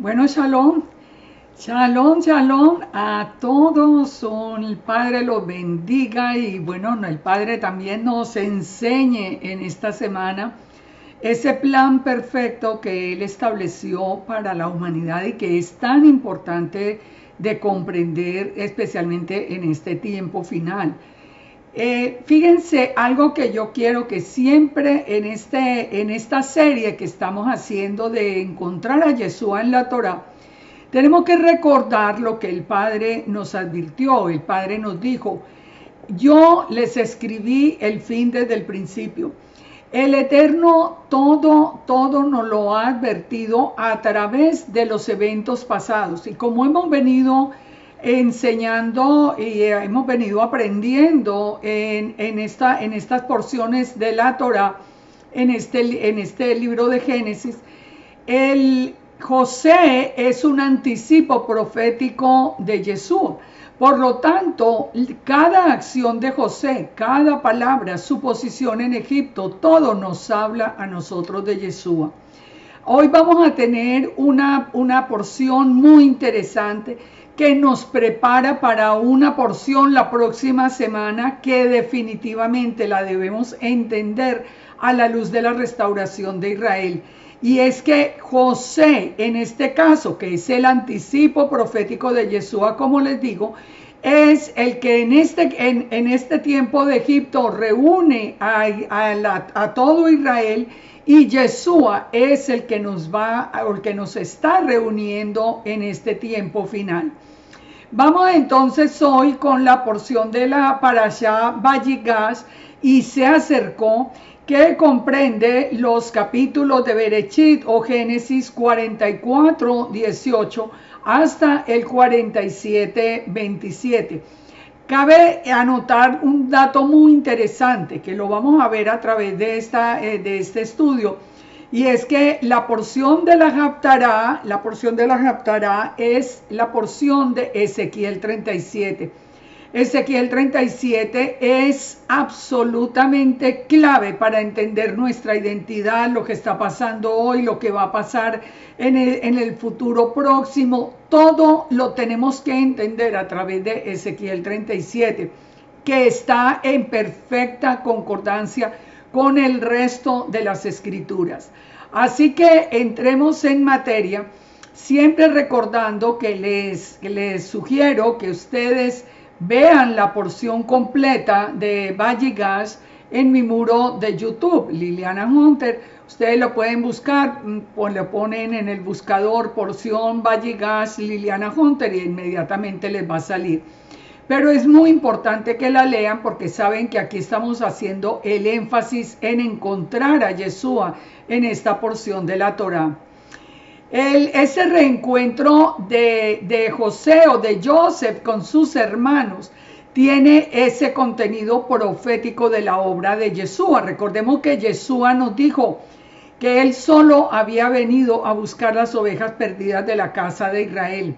Bueno, shalom, shalom, shalom a todos. El Padre los bendiga y bueno, el Padre también nos enseñe en esta semana ese plan perfecto que Él estableció para la humanidad y que es tan importante de comprender, especialmente en este tiempo final. Fíjense, algo que yo quiero que siempre en esta serie que estamos haciendo de encontrar a Yeshua en la Torá, tenemos que recordar lo que el Padre nos advirtió. El Padre nos dijo: yo les escribí el fin desde el principio. El Eterno todo nos lo ha advertido a través de los eventos pasados. Y como hemos venido enseñando y hemos venido aprendiendo en estas porciones de la Torá, en este libro de Génesis, el José es un anticipo profético de Yeshua. Por lo tanto, cada acción de José, cada palabra, su posición en Egipto, todo nos habla a nosotros de Yeshua. Hoy vamos a tener una porción muy interesante que nos prepara para una porción la próxima semana que definitivamente la debemos entender a la luz de la restauración de Israel. Y es que José, en este caso, que es el anticipo profético de Yeshua, como les digo, es el que en este tiempo de Egipto reúne a todo Israel, y Yeshua es el que nos está reuniendo en este tiempo final. Vamos entonces hoy con la porción de la Parashá Vayigash, y se acercó, que comprende los capítulos de Bereshit o Génesis 44, 18 hasta el 47, 27. Cabe anotar un dato muy interesante que lo vamos a ver a través de este estudio, y es que la porción de la Haftará es la porción de Ezequiel 37. Ezequiel 37 es absolutamente clave para entender nuestra identidad, lo que está pasando hoy, lo que va a pasar en el futuro próximo. Todo lo tenemos que entender a través de Ezequiel 37, que está en perfecta concordancia con el resto de las escrituras. Así que entremos en materia, siempre recordando que les sugiero que ustedes vean la porción completa de Vayigash en mi muro de YouTube, Liliana Hunter. Ustedes lo pueden buscar, lo ponen en el buscador porción Vayigash Liliana Hunter y inmediatamente les va a salir. Pero es muy importante que la lean, porque saben que aquí estamos haciendo el énfasis en encontrar a Yeshua en esta porción de la Torá. Ese reencuentro de José o de Joseph con sus hermanos tiene ese contenido profético de la obra de Yeshua. Recordemos que Yeshua nos dijo que él solo había venido a buscar las ovejas perdidas de la casa de Israel.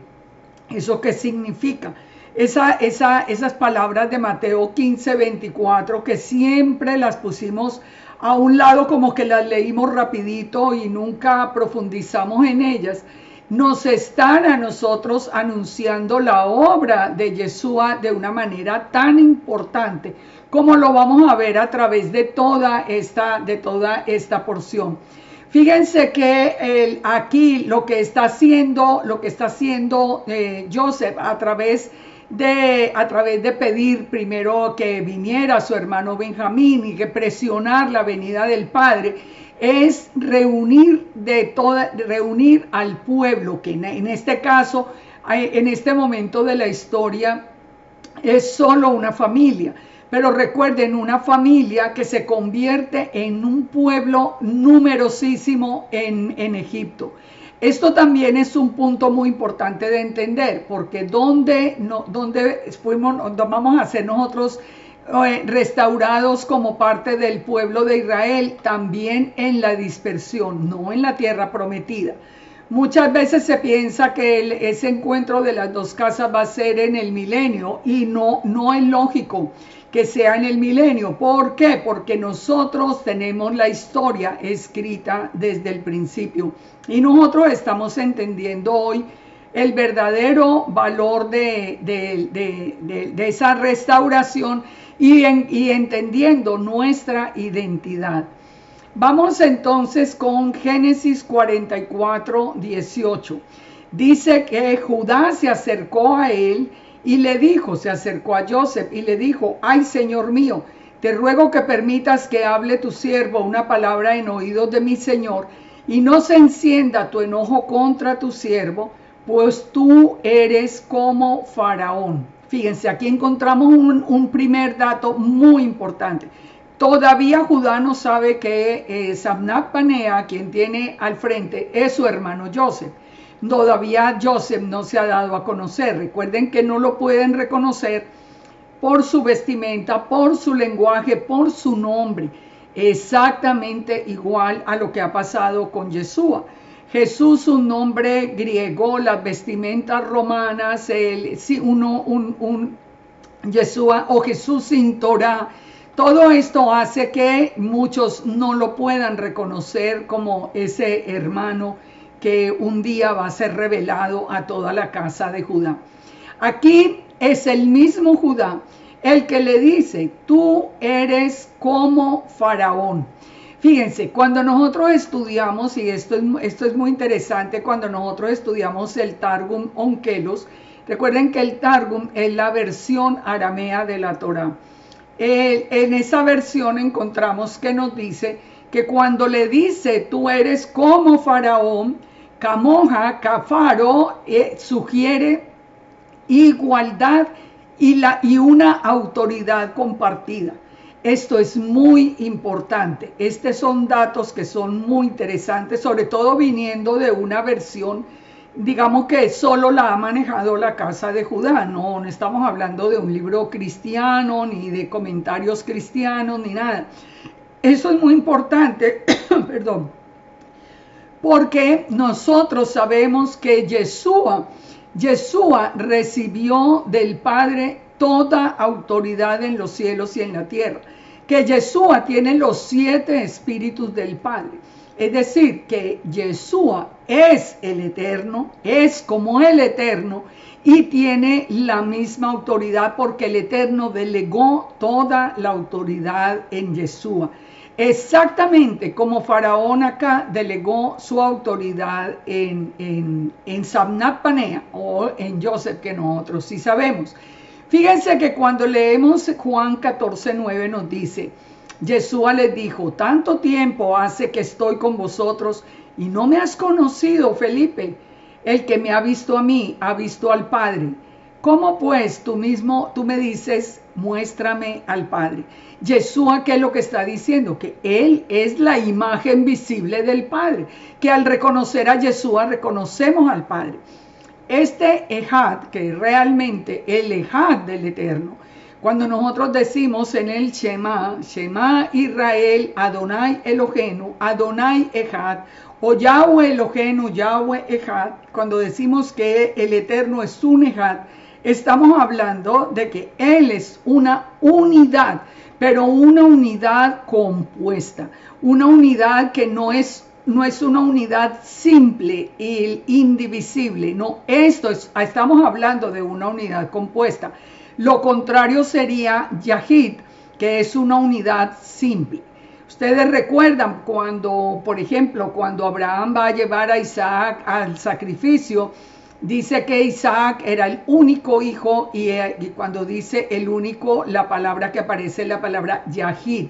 ¿Eso qué significa? Esas palabras de Mateo 15, 24, que siempre las pusimos a un lado, como que las leímos rapidito y nunca profundizamos en ellas, nos están a nosotros anunciando la obra de Yeshua de una manera tan importante, como lo vamos a ver a través de toda esta porción. Fíjense que aquí lo que está haciendo Joseph a través de pedir primero que viniera su hermano Benjamín y que presionar la venida del padre, es reunir al pueblo, que en este caso, en este momento de la historia, es solo una familia. Pero recuerden, una familia que se convierte en un pueblo numerosísimo en Egipto. Esto también es un punto muy importante de entender, porque donde vamos a ser nosotros restaurados como parte del pueblo de Israel, también en la dispersión, no en la tierra prometida. Muchas veces se piensa que ese encuentro de las dos casas va a ser en el milenio, y no es lógico. que sea en el milenio. ¿Por qué? Porque nosotros tenemos la historia escrita desde el principio y nosotros estamos entendiendo hoy el verdadero valor de esa restauración y entendiendo nuestra identidad. Vamos entonces con Génesis 44, 18. Dice que Judá se acercó a él y le dijo, se acercó a Joseph y le dijo: ay, Señor mío, te ruego que permitas que hable tu siervo una palabra en oídos de mi Señor y no se encienda tu enojo contra tu siervo, pues tú eres como Faraón. Fíjense, aquí encontramos un primer dato muy importante. Todavía Judá no sabe que Sabnat Panea, quien tiene al frente, es su hermano Joseph. Todavía Joseph no se ha dado a conocer. Recuerden que no lo pueden reconocer por su vestimenta, por su lenguaje, por su nombre. Exactamente igual a lo que ha pasado con Yeshua. Jesús, un nombre griego, las vestimentas romanas, Yeshua o Jesús sin Torah. Todo esto hace que muchos no lo puedan reconocer como ese hermano que un día va a ser revelado a toda la casa de Judá. Aquí es el mismo Judá el que le dice: tú eres como Faraón. Fíjense, cuando nosotros estudiamos, y esto es muy interesante, cuando nosotros estudiamos el Targum Onkelos, recuerden que el Targum es la versión aramea de la Torá. En esa versión encontramos que nos dice que cuando le dice tú eres como Faraón, Camoja, Cafaro, sugiere igualdad y una autoridad compartida. Esto es muy importante. Estos son datos que son muy interesantes, sobre todo viniendo de una versión, digamos, que solo la ha manejado la casa de Judá. No estamos hablando de un libro cristiano, ni de comentarios cristianos, ni nada. Eso es muy importante, perdón, porque nosotros sabemos que Yeshua recibió del Padre toda autoridad en los cielos y en la tierra, que Yeshua tiene los 7 espíritus del Padre. Es decir, que Yeshua es el Eterno, es como el Eterno y tiene la misma autoridad porque el Eterno delegó toda la autoridad en Yeshua. Exactamente como Faraón acá delegó su autoridad en Sabnat Panea o en Joseph, que nosotros sí sabemos. Fíjense que cuando leemos Juan 14:9 nos dice: Yeshua les dijo: tanto tiempo hace que estoy con vosotros y no me has conocido, Felipe. El que me ha visto a mí, ha visto al Padre. ¿Cómo pues tú me dices, muéstrame al Padre? Yeshua, ¿qué es lo que está diciendo? Que Él es la imagen visible del Padre, que al reconocer a Yeshua reconocemos al Padre. Este Ejad, que es realmente el Ejad del Eterno, cuando nosotros decimos en el Shema Israel, Adonai Eloheinu, Adonai Ejad, o Yahweh Eloheinu, Yahweh Ejad, cuando decimos que el Eterno es un Ejad, estamos hablando de que Él es una unidad, pero una unidad compuesta, una unidad que no es una unidad simple e indivisible, no, estamos hablando de una unidad compuesta. Lo contrario sería Yahid, que es una unidad simple. Ustedes recuerdan cuando, por ejemplo, cuando Abraham va a llevar a Isaac al sacrificio, dice que Isaac era el único hijo y cuando dice el único, la palabra que aparece es la palabra Yahid.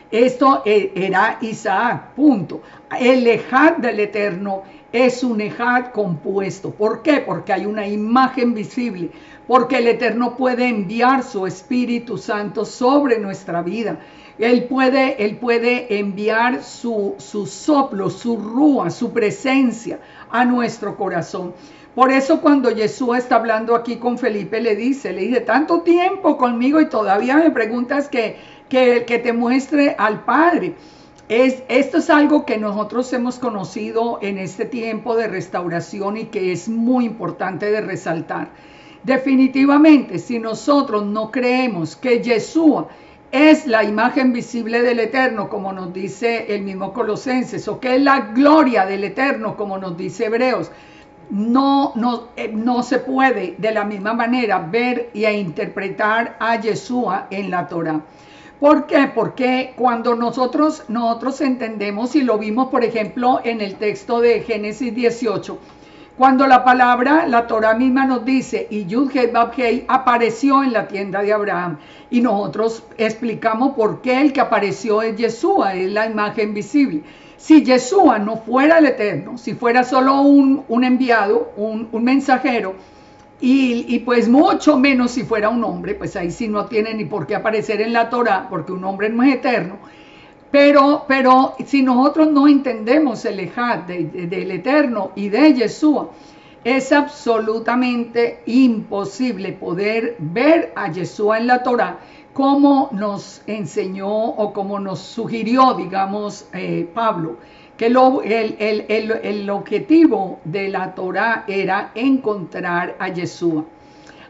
Esto era Isaac, punto. El Ejad del Eterno es un Ejad compuesto. ¿Por qué? Porque hay una imagen visible, porque el Eterno puede enviar su Espíritu Santo sobre nuestra vida. Él puede enviar su soplo, su rúa, su presencia a nuestro corazón. Por eso cuando Yeshua está hablando aquí con Felipe, le dice, tanto tiempo conmigo y todavía me preguntas que te muestre al Padre. Esto es algo que nosotros hemos conocido en este tiempo de restauración y que es muy importante de resaltar. Definitivamente, si nosotros no creemos que Yeshua es la imagen visible del Eterno, como nos dice el mismo Colosenses, o que es la gloria del Eterno, como nos dice Hebreos, no se puede de la misma manera ver e interpretar a Yeshua en la Torá. ¿Por qué? Porque cuando nosotros entendemos, y lo vimos por ejemplo en el texto de Génesis 18, cuando la Torá misma nos dice, y Yud-Hei Vav-Hei apareció en la tienda de Abraham, y nosotros explicamos por qué el que apareció es Yeshua, es la imagen visible. Si Yeshua no fuera el Eterno, si fuera solo un enviado, un mensajero, y pues mucho menos si fuera un hombre, pues ahí sí no tiene ni por qué aparecer en la Torá, porque un hombre no es eterno. Pero si nosotros no entendemos el Ejad del Eterno y de Yeshua, es absolutamente imposible poder ver a Yeshua en la Torá como nos enseñó o como nos sugirió, digamos, Pablo, que el objetivo de la Torá era encontrar a Yeshua.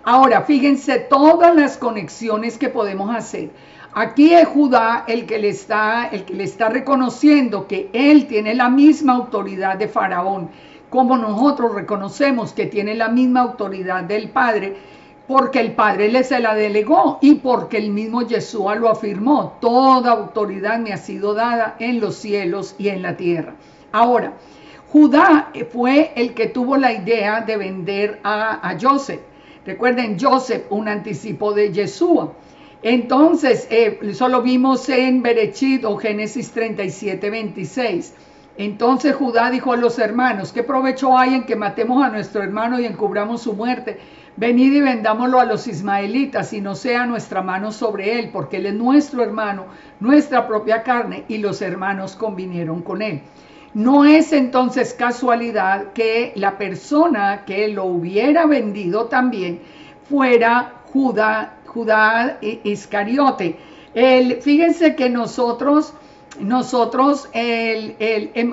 Ahora, fíjense todas las conexiones que podemos hacer. Aquí es Judá el que le está reconociendo que él tiene la misma autoridad de Faraón, como nosotros reconocemos que tiene la misma autoridad del Padre, porque el Padre se la delegó y porque el mismo Yeshua lo afirmó. Toda autoridad me ha sido dada en los cielos y en la tierra. Ahora, Judá fue el que tuvo la idea de vender a Joseph. Recuerden, Joseph, un anticipo de Yeshua. Entonces, eso lo vimos en Berechit o Génesis 37, 26. Entonces Judá dijo a los hermanos, ¿qué provecho hay en que matemos a nuestro hermano y encubramos su muerte? Venid y vendámoslo a los ismaelitas y no sea nuestra mano sobre él, porque él es nuestro hermano, nuestra propia carne, y los hermanos convinieron con él. No es entonces casualidad que la persona que lo hubiera vendido también fuera Judá Iscariote. Fíjense que nosotros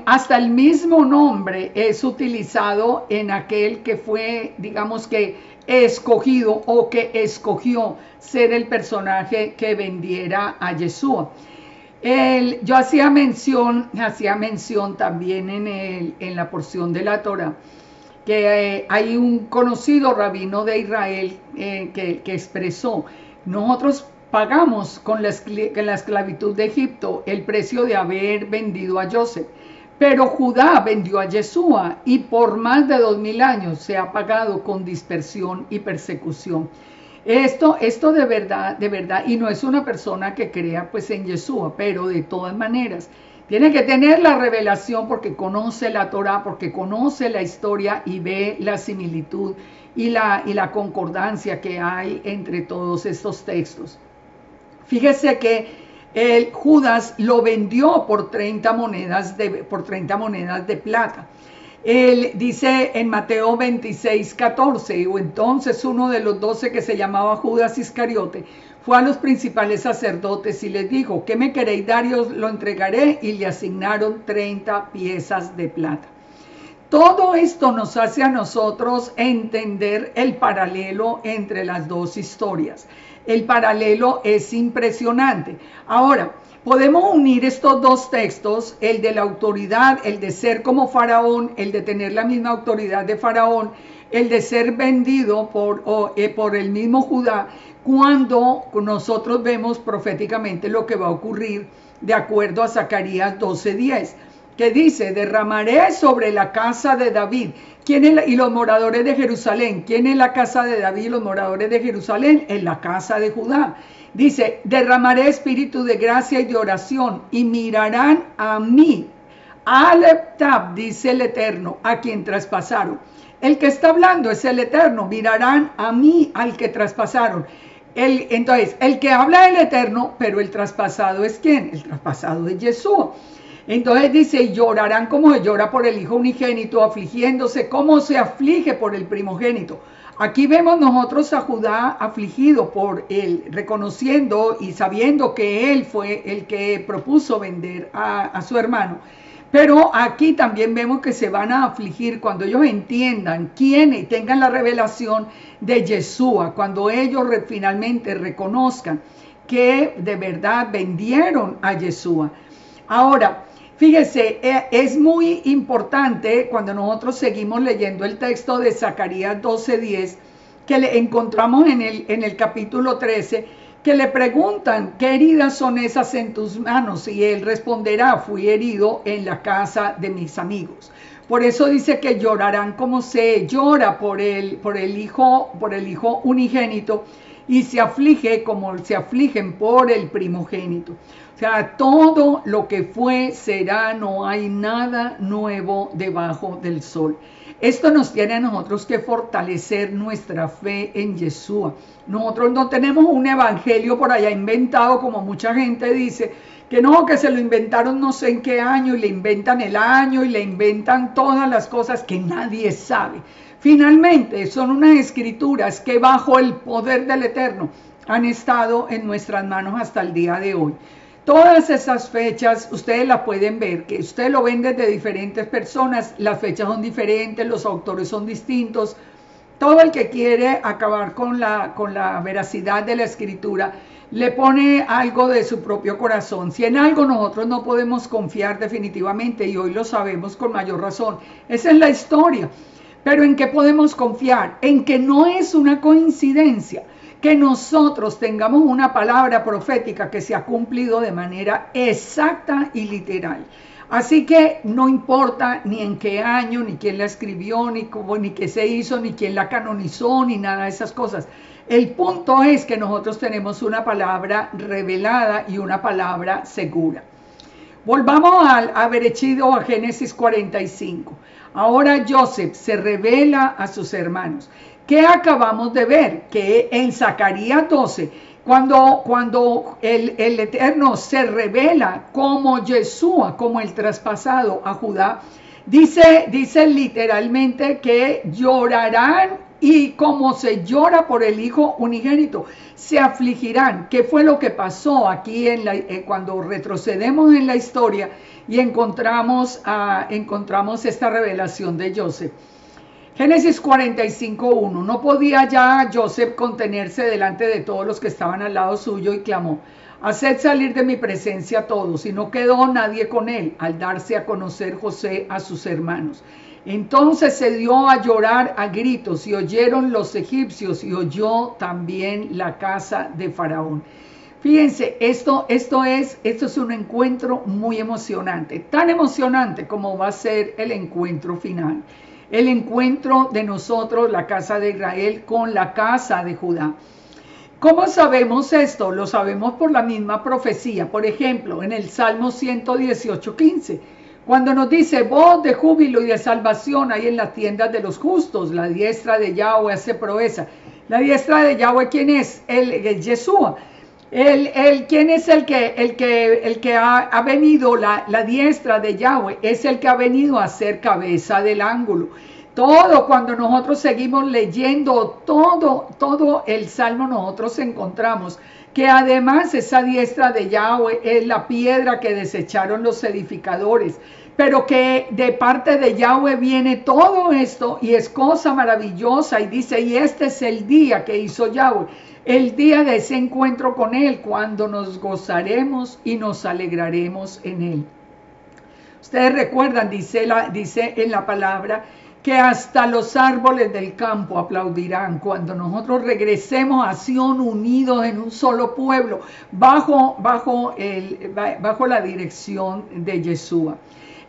hasta el mismo nombre es utilizado en aquel que fue, digamos que escogido o que escogió ser el personaje que vendiera a Yeshua. Yo hacía mención también en la porción de la Torá, que hay un conocido rabino de Israel que expresó, nosotros pagamos con la esclavitud de Egipto el precio de haber vendido a Joseph, pero Judá vendió a Yeshua y por más de 2000 años se ha pagado con dispersión y persecución. Esto de verdad, y no es una persona que crea pues en Yeshua, pero de todas maneras, tiene que tener la revelación porque conoce la Torá, porque conoce la historia y ve la similitud y la concordancia que hay entre todos estos textos. Fíjese que Judas lo vendió por 30 monedas de plata. Él dice en Mateo 26, 14, o entonces uno de los 12 que se llamaba Judas Iscariote fue a los principales sacerdotes y les dijo, ¿qué me queréis dar? Y os lo entregaré, y le asignaron 30 piezas de plata. Todo esto nos hace a nosotros entender el paralelo entre las dos historias. El paralelo es impresionante. Ahora, podemos unir estos dos textos, el de la autoridad, el de ser como Faraón, el de tener la misma autoridad de Faraón, el de ser vendido por el mismo Judá, cuando nosotros vemos proféticamente lo que va a ocurrir de acuerdo a Zacarías 12:10, que dice, derramaré sobre la casa de David y los moradores de Jerusalén. ¿Quién es la casa de David y los moradores de Jerusalén? En la casa de Judá. Dice, derramaré espíritu de gracia y de oración y mirarán a mí, Aleptab, dice el Eterno, a quien traspasaron. El que está hablando es el Eterno, mirarán a mí, al que traspasaron. Entonces, el que habla del Eterno, pero el traspasado es ¿quién? El traspasado es Yeshua. Entonces dice, llorarán como se llora por el hijo unigénito, afligiéndose como se aflige por el primogénito. Aquí vemos nosotros a Judá afligido por él, reconociendo y sabiendo que él fue el que propuso vender a su hermano. Pero aquí también vemos que se van a afligir cuando ellos entiendan quién y tengan la revelación de Yeshua, cuando ellos finalmente reconozcan que de verdad vendieron a Yeshua. Ahora, fíjese, es muy importante cuando nosotros seguimos leyendo el texto de Zacarías 12:10, que le encontramos en el capítulo 13, que le preguntan, ¿qué heridas son esas en tus manos? Y él responderá, fui herido en la casa de mis amigos. Por eso dice que llorarán como se llora por el hijo unigénito, y se aflige como se afligen por el primogénito. O sea, todo lo que fue será, no hay nada nuevo debajo del sol. Esto nos tiene a nosotros que fortalecer nuestra fe en Yeshua. Nosotros no tenemos un evangelio por allá inventado, como mucha gente dice, que no, que se lo inventaron no sé en qué año, y le inventan el año, y le inventan todas las cosas que nadie sabe. Finalmente, son unas escrituras que bajo el poder del Eterno han estado en nuestras manos hasta el día de hoy. Todas esas fechas ustedes las pueden ver, que ustedes lo ven desde diferentes personas, las fechas son diferentes, los autores son distintos. Todo el que quiere acabar con la veracidad de la escritura le pone algo de su propio corazón. Si en algo nosotros no podemos confiar definitivamente, y hoy lo sabemos con mayor razón, es en la historia. Pero ¿en qué podemos confiar? En que no es una coincidencia que nosotros tengamos una palabra profética que se ha cumplido de manera exacta y literal. Así que no importa ni en qué año, ni quién la escribió, ni cómo, ni qué se hizo, ni quién la canonizó, ni nada de esas cosas. El punto es que nosotros tenemos una palabra revelada y una palabra segura. Volvamos a Berechido, a Génesis 45. Ahora Joseph se revela a sus hermanos. ¿Qué acabamos de ver? Que en Zacarías 12, cuando el Eterno se revela como Yeshua, como el traspasado a Judá, dice literalmente que llorarán, y como se llora por el hijo unigénito, se afligirán. ¿Qué fue lo que pasó aquí cuando retrocedemos en la historia y encontramos esta revelación de Joseph? Génesis 45:1. No podía ya Joseph contenerse delante de todos los que estaban al lado suyo, y clamó: haced salir de mi presencia a todos. Y no quedó nadie con él al darse a conocer José a sus hermanos. Entonces se dio a llorar a gritos, y oyeron los egipcios, y oyó también la casa de Faraón. Fíjense, esto es un encuentro muy emocionante, tan emocionante como va a ser el encuentro final. El encuentro de nosotros, la casa de Israel, con la casa de Judá. ¿Cómo sabemos esto? Lo sabemos por la misma profecía. Por ejemplo, en el Salmo 118:15, cuando nos dice: voz de júbilo y de salvación hay en las tiendas de los justos, la diestra de Yahweh hace proeza. La diestra de Yahweh, ¿quién es? El Yeshua. ¿Quién es el que ha venido? La diestra de Yahweh es el que ha venido a ser cabeza del ángulo. Todo, cuando nosotros seguimos leyendo todo el Salmo, nosotros encontramos que además esa diestra de Yahweh es la piedra que desecharon los edificadores, pero que de parte de Yahweh viene todo esto, y es cosa maravillosa. Y dice: y este es el día que hizo Yahweh, el día de ese encuentro con él, cuando nos gozaremos y nos alegraremos en él. Ustedes recuerdan, dice en la palabra, que hasta los árboles del campo aplaudirán cuando nosotros regresemos a Sion, unidos en un solo pueblo, bajo la dirección de Yeshua.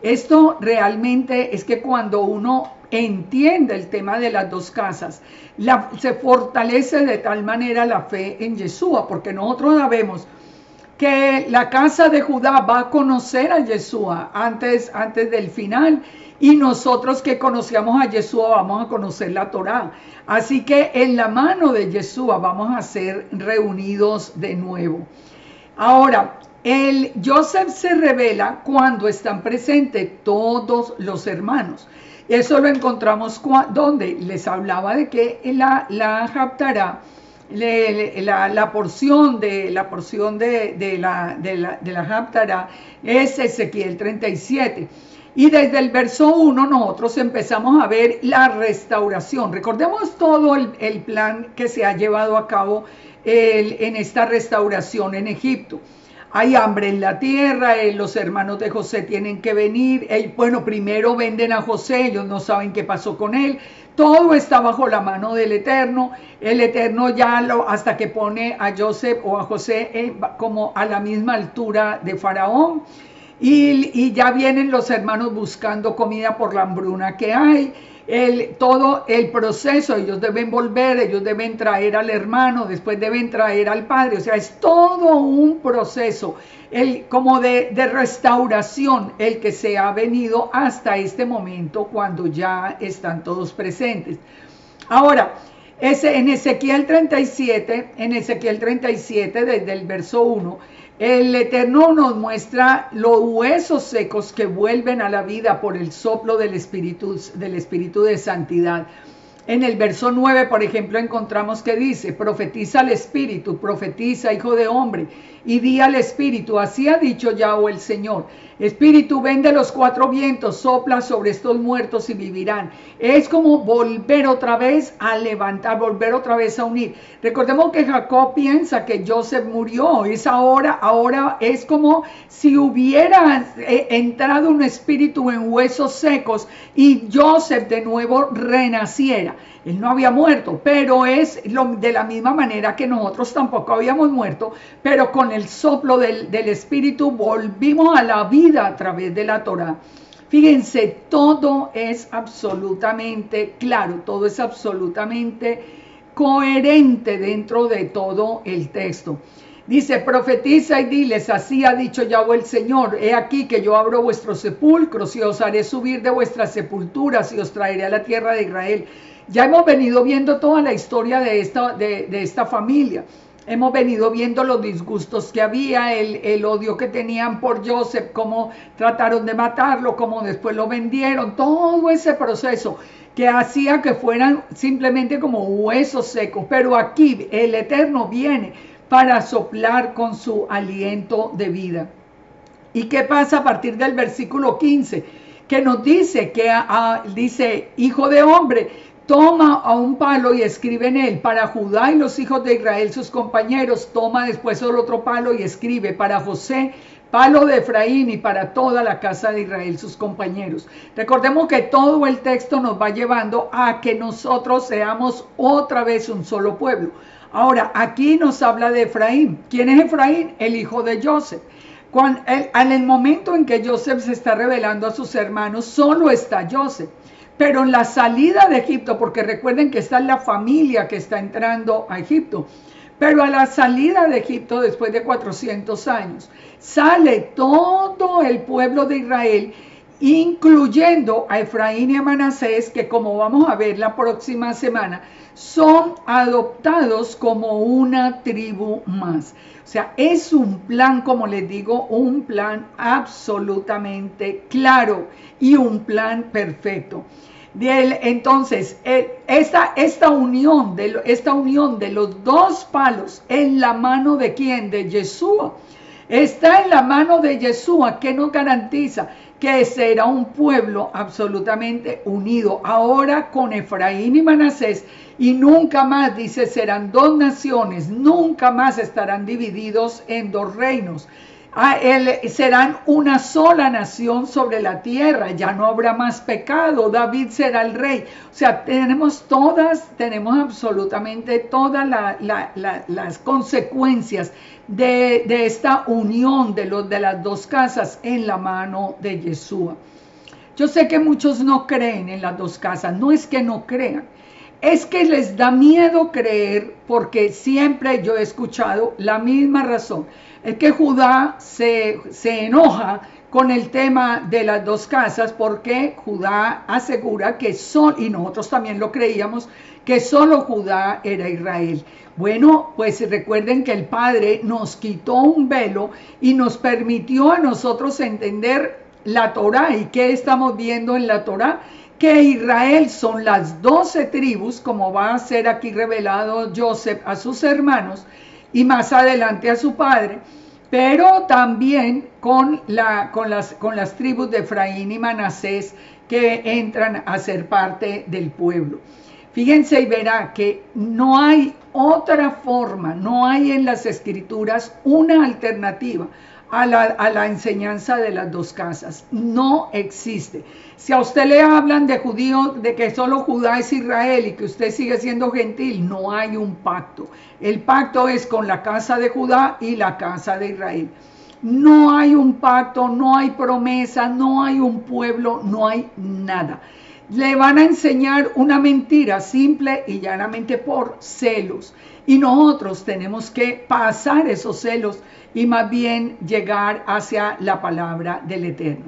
Esto realmente es que cuando uno entiende el tema de las dos casas, se fortalece de tal manera la fe en Yeshua, porque nosotros sabemos que la casa de Judá va a conocer a Yeshua antes del final, y nosotros que conocíamos a Yeshua vamos a conocer la Torá. Así que en la mano de Yeshua vamos a ser reunidos de nuevo. Ahora, Joseph se revela cuando están presentes todos los hermanos. Eso lo encontramos donde les hablaba de que la Haftará, la porción de la Haftará es Ezequiel 37. Y desde el verso 1 nosotros empezamos a ver la restauración. Recordemos todo el plan que se ha llevado a cabo en esta restauración en Egipto. Hay hambre en la tierra, los hermanos de José tienen que venir. Bueno, primero venden a José, ellos no saben qué pasó con él. Todo está bajo la mano del Eterno. El Eterno hasta que pone a Joseph o a José como a la misma altura de Faraón. Y ya vienen los hermanos buscando comida por la hambruna que hay. Todo el proceso, ellos deben volver, ellos deben traer al hermano, después deben traer al padre. O sea, es todo un proceso como de restauración el que se ha venido hasta este momento cuando ya están todos presentes. Ahora, en Ezequiel 37, desde el verso 1, el Eterno nos muestra los huesos secos que vuelven a la vida por el soplo del Espíritu de santidad. En el verso 9, por ejemplo, encontramos que dice: profetiza al Espíritu, profetiza, hijo de hombre, y di al Espíritu, así ha dicho Yahweh el Señor. Espíritu, ven de los cuatro vientos, sopla sobre estos muertos y vivirán. Es como volver otra vez a levantar, volver otra vez a unir. Recordemos que Jacob piensa que Joseph murió. Ahora es como si hubiera entrado un espíritu en huesos secos y Joseph de nuevo renaciera. Él no había muerto, pero es de la misma manera que nosotros tampoco habíamos muerto, pero con el soplo del Espíritu volvimos a la vida a través de la Torá. Fíjense, todo es absolutamente claro, todo es absolutamente coherente dentro de todo el texto. Dice: profetiza y diles, así ha dicho Yahweh el Señor, he aquí que yo abro vuestros sepulcros y os haré subir de vuestras sepulturas y os traeré a la tierra de Israel. Ya hemos venido viendo toda la historia de esta familia. Hemos venido viendo los disgustos que había, el odio que tenían por Joseph, cómo trataron de matarlo, cómo después lo vendieron, todo ese proceso que hacía que fueran simplemente como huesos secos. Pero aquí el Eterno viene para soplar con su aliento de vida. ¿Y qué pasa a partir del versículo 15? Que nos dice dice: hijo de hombre, toma a un palo y escribe en él, para Judá y los hijos de Israel sus compañeros. Toma después el otro palo y escribe, para José, palo de Efraín, y para toda la casa de Israel sus compañeros. Recordemos que todo el texto nos va llevando a que nosotros seamos otra vez un solo pueblo. Ahora, aquí nos habla de Efraín. ¿Quién es Efraín? El hijo de Joseph. En el momento en que Joseph se está revelando a sus hermanos, solo está Joseph. Pero en la salida de Egipto, porque recuerden que esta es la familia que está entrando a Egipto, pero a la salida de Egipto, después de 400 años, sale todo el pueblo de Israel, incluyendo a Efraín y a Manasés, que como vamos a ver la próxima semana, son adoptados como una tribu más. O sea, es un plan, como les digo, un plan absolutamente claro y un plan perfecto. Entonces, esta unión de los dos palos en la mano de ¿quién? De Yeshua. Está en la mano de Yeshua, que nos garantiza que será un pueblo absolutamente unido. Ahora con Efraín y Manasés, y nunca más, dice, serán dos naciones, nunca más estarán divididos en dos reinos. Serán una sola nación sobre la tierra, ya no habrá más pecado, David será el rey. O sea, tenemos absolutamente todas las consecuencias de esta unión de las dos casas en la mano de Yeshua. Yo sé que muchos no creen en las dos casas, no es que no crean, es que les da miedo creer, porque siempre yo he escuchado la misma razón. Es que Judá se enoja con el tema de las dos casas, porque Judá asegura que y nosotros también lo creíamos, que solo Judá era Israel. Bueno, pues recuerden que el Padre nos quitó un velo y nos permitió a nosotros entender la Torá. ¿Y qué estamos viendo en la Torá? Que Israel son las 12 tribus, como va a ser aquí revelado Joseph a sus hermanos y más adelante a su padre, pero también con las tribus de Efraín y Manasés que entran a ser parte del pueblo. Fíjense y verá que no hay otra forma, no hay en las escrituras una alternativa a la enseñanza de las dos casas. No existe. Si a usted le hablan de judíos, de que solo Judá es Israel y que usted sigue siendo gentil, no hay un pacto. El pacto es con la casa de Judá y la casa de Israel. No hay un pacto, no hay promesa, no hay un pueblo, no hay nada. Le van a enseñar una mentira simple y llanamente por celos. Y nosotros tenemos que pasar esos celos y más bien llegar hacia la palabra del Eterno.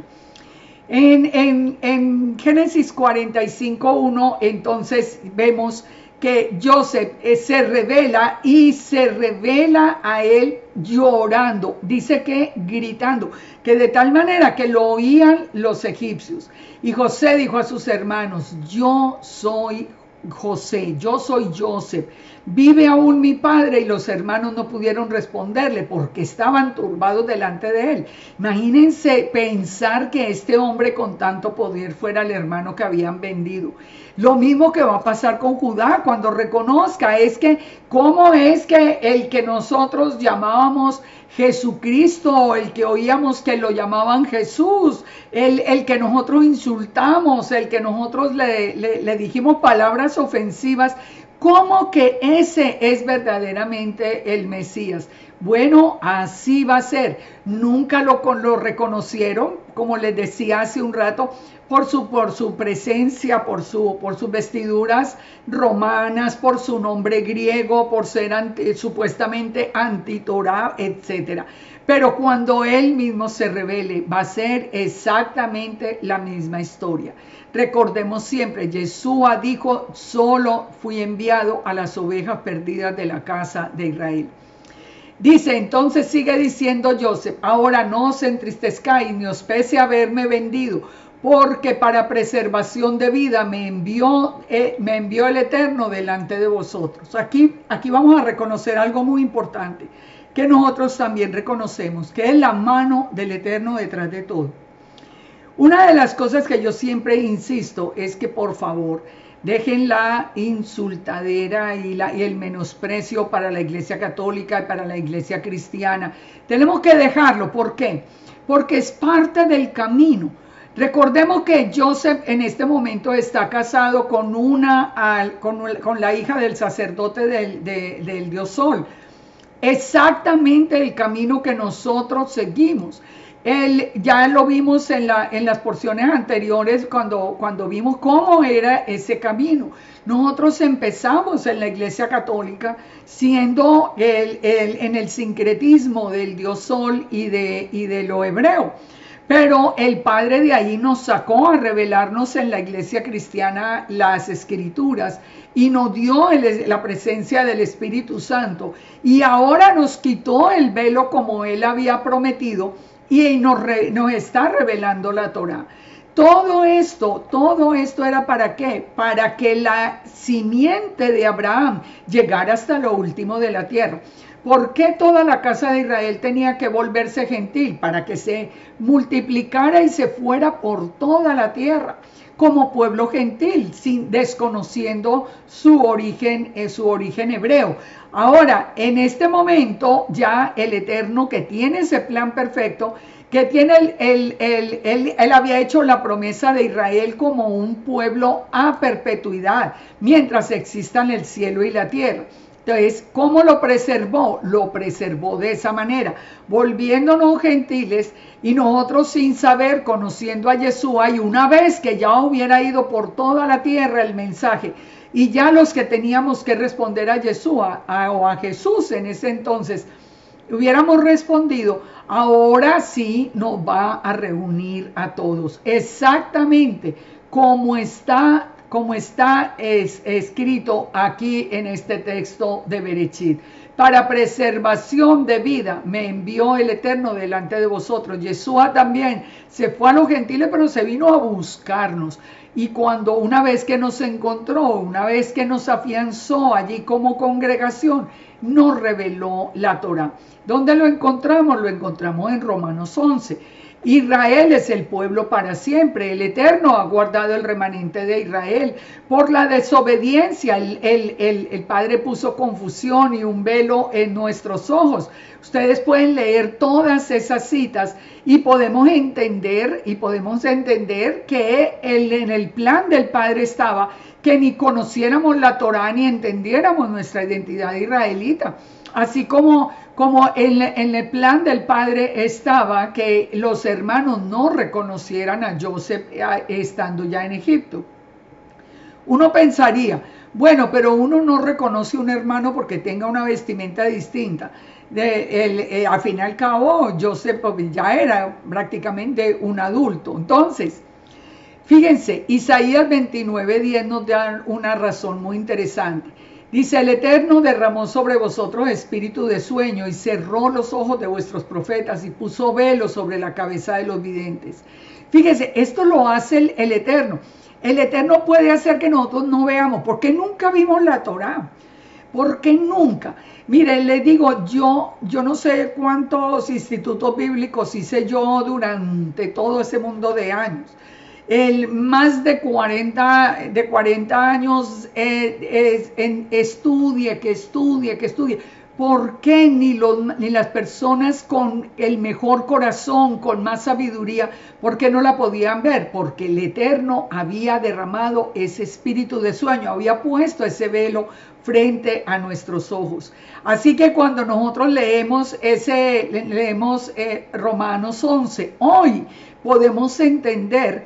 En Génesis 45:1, entonces vemos que Joseph se revela y se revela a él llorando, dice que gritando, que de tal manera que lo oían los egipcios. Y José dijo a sus hermanos: yo soy José, yo soy Joseph, ¿vive aún mi padre? Y los hermanos no pudieron responderle porque estaban turbados delante de él. Imagínense pensar que este hombre con tanto poder fuera el hermano que habían vendido. Lo mismo que va a pasar con Judá cuando reconozca, es que cómo es que el que nosotros llamábamos Jesucristo, el que oíamos que lo llamaban Jesús, el que nosotros insultamos, el que nosotros le dijimos palabras ofensivas, ¿cómo que ese es verdaderamente el Mesías? Bueno, así va a ser. Nunca lo reconocieron, como les decía hace un rato, por su presencia, por sus vestiduras romanas, por su nombre griego, por ser supuestamente anti-Torah, etc. Pero cuando él mismo se revele, va a ser exactamente la misma historia. Recordemos siempre, Yeshua dijo: solo fui enviado a las ovejas perdidas de la casa de Israel. Dice, entonces sigue diciendo Joseph: ahora no os entristezcáis ni os pese haberme vendido, porque para preservación de vida me envió el Eterno delante de vosotros. Aquí vamos a reconocer algo muy importante, que nosotros también reconocemos, que es la mano del Eterno detrás de todo. Una de las cosas que yo siempre insisto es que por favor dejen la insultadera y el menosprecio para la Iglesia Católica y para la Iglesia Cristiana. Tenemos que dejarlo. ¿Por qué? Porque es parte del camino. Recordemos que Joseph en este momento está casado con la hija del sacerdote del dios Sol. Exactamente el camino que nosotros seguimos. Ya lo vimos en las porciones anteriores cuando vimos cómo era ese camino. Nosotros empezamos en la Iglesia Católica siendo en el sincretismo del dios Sol y de lo hebreo. Pero el Padre de ahí nos sacó a revelarnos en la Iglesia Cristiana las Escrituras y nos dio la presencia del Espíritu Santo. Y ahora nos quitó el velo como Él había prometido y nos está revelando la Torá. Todo esto era ¿para qué? Para que la simiente de Abraham llegara hasta lo último de la tierra. ¿Por qué toda la casa de Israel tenía que volverse gentil? Para que se multiplicara y se fuera por toda la tierra como pueblo gentil, desconociendo su origen hebreo. Ahora, en este momento, ya el Eterno, que tiene ese plan perfecto, que tiene él había hecho la promesa de Israel como un pueblo a perpetuidad, mientras existan el cielo y la tierra. Entonces, ¿cómo lo preservó? Lo preservó de esa manera, volviéndonos gentiles y nosotros sin saber, conociendo a Yeshua, y una vez que ya hubiera ido por toda la tierra el mensaje, y ya los que teníamos que responder a Yeshua o a Jesús en ese entonces, hubiéramos respondido, ahora sí nos va a reunir a todos, exactamente como está escrito aquí en este texto de Berechit. Para preservación de vida me envió el Eterno delante de vosotros. Yeshua también se fue a los gentiles, pero se vino a buscarnos. Y una vez que nos encontró, una vez que nos afianzó allí como congregación, nos reveló la Torá. ¿Dónde lo encontramos? Lo encontramos en Romanos 11. Israel es el pueblo para siempre. El Eterno ha guardado el remanente de Israel. Por la desobediencia, el Padre puso confusión y un velo en nuestros ojos. Ustedes pueden leer todas esas citas y podemos entender que en el plan del Padre estaba que ni conociéramos la Torá ni entendiéramos nuestra identidad israelita. Así como en el plan del Padre estaba que los hermanos no reconocieran a Joseph estando ya en Egipto. Uno pensaría, bueno, pero uno no reconoce a un hermano porque tenga una vestimenta distinta. Al fin y al cabo, Joseph ya era prácticamente un adulto. Entonces, fíjense, Isaías 29:10 nos da una razón muy interesante. Dice, el Eterno derramó sobre vosotros espíritu de sueño y cerró los ojos de vuestros profetas y puso velo sobre la cabeza de los videntes. Fíjense, esto lo hace el Eterno. El Eterno puede hacer que nosotros no veamos, porque nunca vimos la Torá. Porque nunca. Mire, les digo, yo no sé cuántos institutos bíblicos hice yo durante todo ese mundo de años. Más de 40 años estudie. ¿Por qué ni las personas con el mejor corazón, con más sabiduría, por qué no la podían ver? Porque el Eterno había derramado ese espíritu de sueño, había puesto ese velo frente a nuestros ojos. Así que cuando nosotros leemos Romanos 11, hoy podemos entender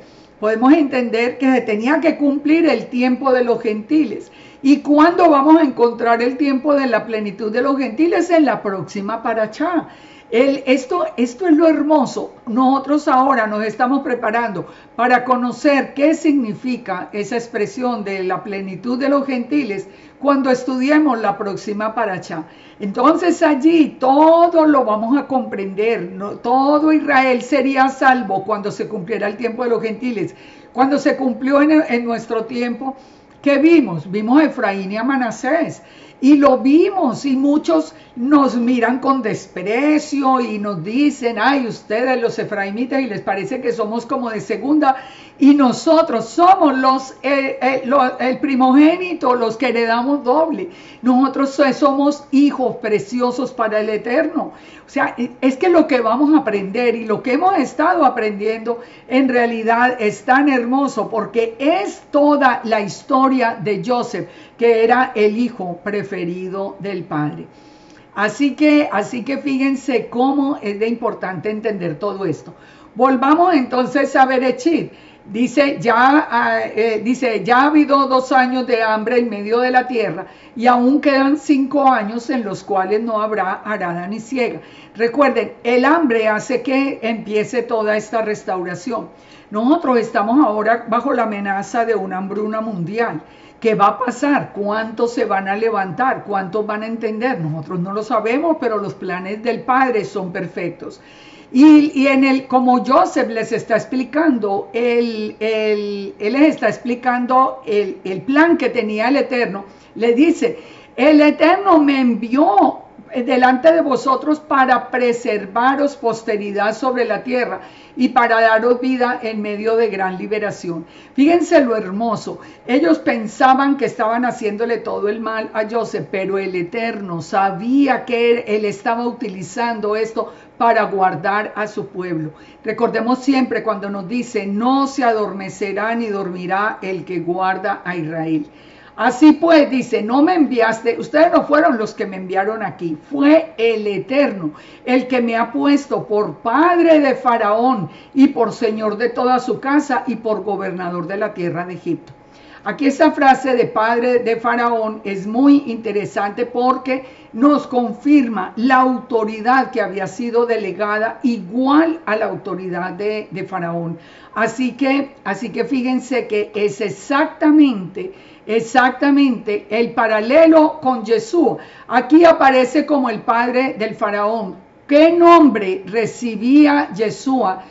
que se tenía que cumplir el tiempo de los gentiles. ¿Y cuándo vamos a encontrar el tiempo de la plenitud de los gentiles? En la próxima parashá. Esto es lo hermoso. Nosotros ahora nos estamos preparando para conocer qué significa esa expresión de la plenitud de los gentiles cuando estudiemos la próxima parashá. Entonces allí todo lo vamos a comprender. Todo Israel sería salvo cuando se cumpliera el tiempo de los gentiles. Cuando se cumplió en nuestro tiempo, ¿qué vimos? Vimos a Efraín y a Manasés. Y lo vimos, y muchos nos miran con desprecio y nos dicen, ay, ustedes los efraimitas, y les parece que somos como de segunda, y nosotros somos el primogénito, los que heredamos doble. Nosotros somos hijos preciosos para el Eterno. O sea, es que lo que vamos a aprender y lo que hemos estado aprendiendo en realidad es tan hermoso, porque es toda la historia de Joseph, que era el hijo preferido del padre. Así que fíjense cómo es de importante entender todo esto. Volvamos entonces a Bereshit. Dice, ya ha habido 2 años de hambre en medio de la tierra y aún quedan 5 años en los cuales no habrá arada ni siega. Recuerden, el hambre hace que empiece toda esta restauración. Nosotros estamos ahora bajo la amenaza de una hambruna mundial. ¿Qué va a pasar? ¿Cuántos se van a levantar? ¿Cuántos van a entender? Nosotros no lo sabemos, pero los planes del Padre son perfectos. Y como Joseph les está explicando, él les está explicando el plan que tenía el Eterno. Le dice, el Eterno me envió delante de vosotros para preservaros posteridad sobre la tierra y para daros vida en medio de gran liberación. Fíjense lo hermoso. Ellos pensaban que estaban haciéndole todo el mal a Joseph, pero el Eterno sabía que él estaba utilizando esto para guardar a su pueblo. Recordemos siempre cuando nos dice, no se adormecerá ni dormirá el que guarda a Israel. Así pues, dice, no me enviaste, ustedes no fueron los que me enviaron aquí, fue el Eterno, el que me ha puesto por padre de Faraón y por señor de toda su casa y por gobernador de la tierra de Egipto. Aquí esta frase de padre de Faraón es muy interesante porque nos confirma la autoridad que había sido delegada igual a la autoridad de Faraón. Así que fíjense que es exactamente el paralelo con Yeshua. Aquí aparece como el padre del Faraón. ¿Qué nombre recibió Yeshua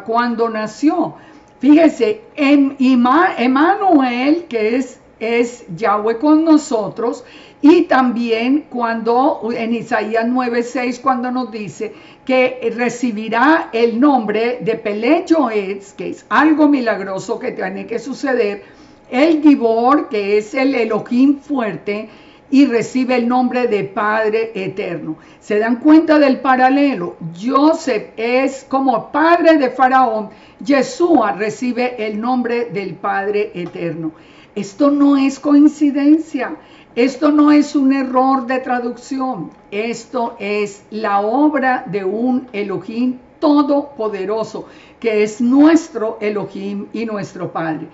cuando nació? Fíjese, Emmanuel, que es es Yahweh con nosotros. Y también cuando en Isaías 9:6, cuando nos dice que recibirá el nombre de Pelé Yoetz, que es algo milagroso que tiene que suceder, el Gibor, que es el Elohim fuerte, y recibe el nombre de Padre Eterno. ¿Se dan cuenta del paralelo? Joseph es como padre de Faraón, Yeshua recibe el nombre del Padre Eterno. Esto no es coincidencia, esto no es un error de traducción, esto es la obra de un Elohim todopoderoso, que es nuestro Elohim y nuestro Padre.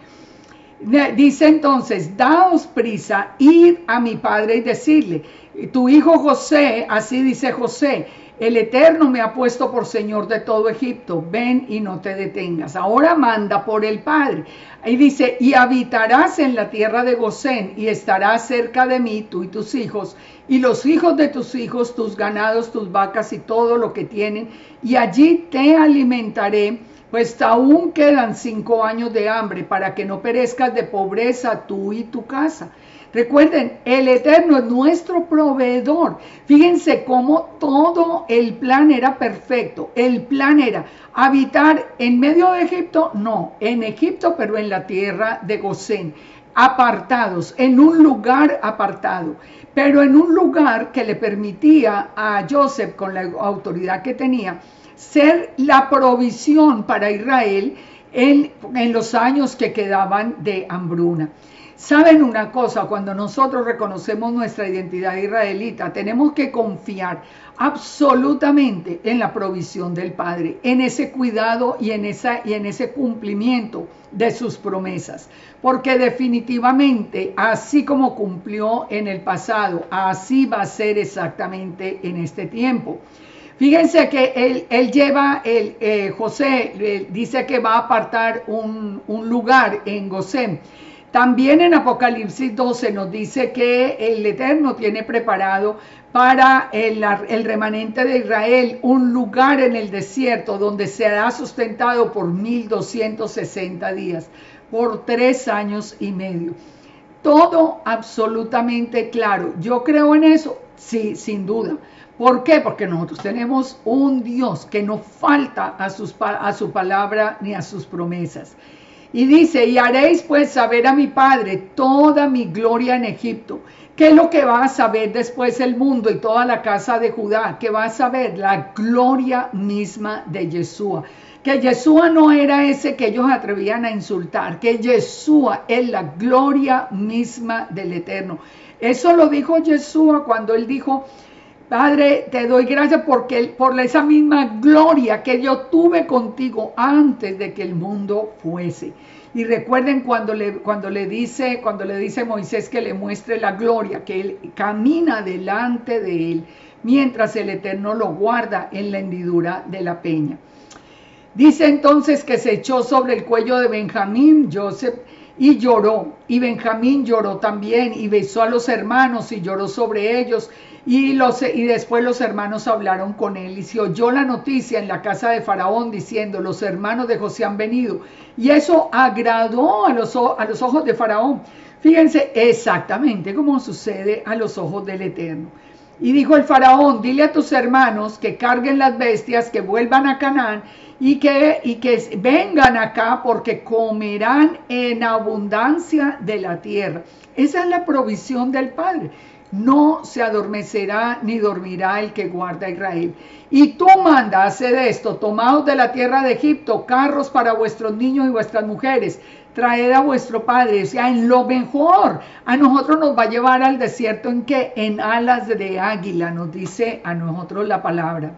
Dice entonces, daos prisa, ir a mi padre y decirle, tu hijo José, así dice José, el Eterno me ha puesto por señor de todo Egipto, ven y no te detengas. Ahora manda por el Padre. Y dice, y habitarás en la tierra de Gosén, y estarás cerca de mí, tú y tus hijos, y los hijos de tus hijos, tus ganados, tus vacas y todo lo que tienen, y allí te alimentaré, pues aún quedan 5 años de hambre, para que no perezcas de pobreza tú y tu casa. Recuerden, el Eterno es nuestro proveedor. Fíjense cómo todo el plan era perfecto. El plan era habitar en medio de Egipto, no, en Egipto, pero en la tierra de Gosén, apartados, en un lugar apartado, pero en un lugar que le permitía a Joseph, con la autoridad que tenía, ser la provisión para Israel en los años que quedaban de hambruna. ¿Saben una cosa? Cuando nosotros reconocemos nuestra identidad israelita, tenemos que confiar absolutamente en la provisión del Padre, en ese cuidado y en ese cumplimiento de sus promesas. Porque definitivamente, así como cumplió en el pasado, así va a ser exactamente en este tiempo. Fíjense que él lleva, José dice que va a apartar un lugar en Gosén. También en Apocalipsis 12 nos dice que el Eterno tiene preparado para el remanente de Israel un lugar en el desierto donde será sustentado por 1260 días, por 3 años y medio. Todo absolutamente claro. ¿Yo creo en eso? Sí, sin duda. ¿Por qué? Porque nosotros tenemos un Dios que no falta a su palabra ni a sus promesas. Y dice, y haréis pues saber a mi Padre toda mi gloria en Egipto. ¿Qué es lo que va a saber después el mundo y toda la casa de Judá? ¿Qué va a saber? La gloria misma de Yeshua. Que Yeshua no era ese que ellos atrevían a insultar, que Yeshua es la gloria misma del Eterno. Eso lo dijo Yeshua cuando él dijo, Padre, te doy gracias por esa misma gloria que yo tuve contigo antes de que el mundo fuese. Y recuerden cuando le dice Moisés que le muestre la gloria, que él camina delante de él, mientras el Eterno lo guarda en la hendidura de la peña. Dice entonces que se echó sobre el cuello de Benjamín, Joseph, y lloró. Y Benjamín lloró también, y besó a los hermanos, y lloró sobre ellos. Y después los hermanos hablaron con él, y se oyó la noticia en la casa de Faraón diciendo, los hermanos de José han venido. Y eso agradó a los ojos de Faraón. Fíjense exactamente cómo sucede a los ojos del Eterno. Y dijo el Faraón, dile a tus hermanos que carguen las bestias, que vuelvan a Canaán y que vengan acá porque comerán en abundancia de la tierra. Esa es la provisión del Padre. No se adormecerá ni dormirá el que guarda a Israel. Y tú manda, haced esto, tomaos de la tierra de Egipto carros para vuestros niños y vuestras mujeres, traed a vuestro padre, o sea, en lo mejor. A nosotros nos va a llevar al desierto en que en alas de águila, nos dice a nosotros la palabra.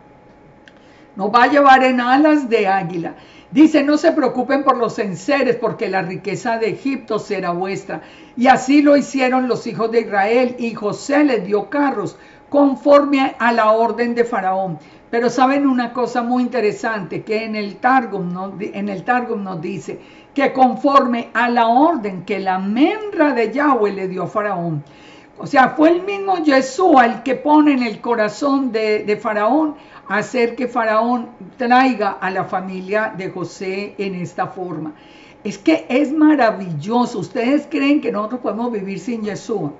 Nos va a llevar en alas de águila. Dice, no se preocupen por los enseres, porque la riqueza de Egipto será vuestra. Y así lo hicieron los hijos de Israel, y José les dio carros, conforme a la orden de Faraón. Pero saben una cosa muy interesante, que en el Targum nos dice, que conforme a la orden que la membra de Yahweh le dio a Faraón. O sea, fue el mismo Yeshua el que pone en el corazón de Faraón hacer que Faraón traiga a la familia de José en esta forma. Es que es maravilloso. ¿Ustedes creen que nosotros podemos vivir sin Yeshua?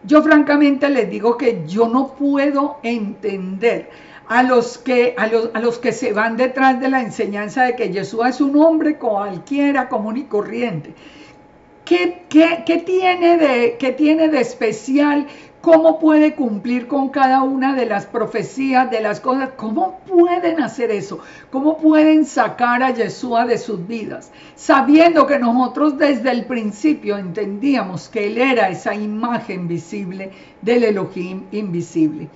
Yo francamente les digo que yo no puedo entender a los que se van detrás de la enseñanza de que Yeshua es un hombre cualquiera, común y corriente. ¿Qué tiene de especial? ¿Cómo puede cumplir con cada una de las profecías, de las cosas? ¿Cómo pueden hacer eso? ¿Cómo pueden sacar a Yeshua de sus vidas? Sabiendo que nosotros desde el principio entendíamos que Él era esa imagen visible del Elohim invisible.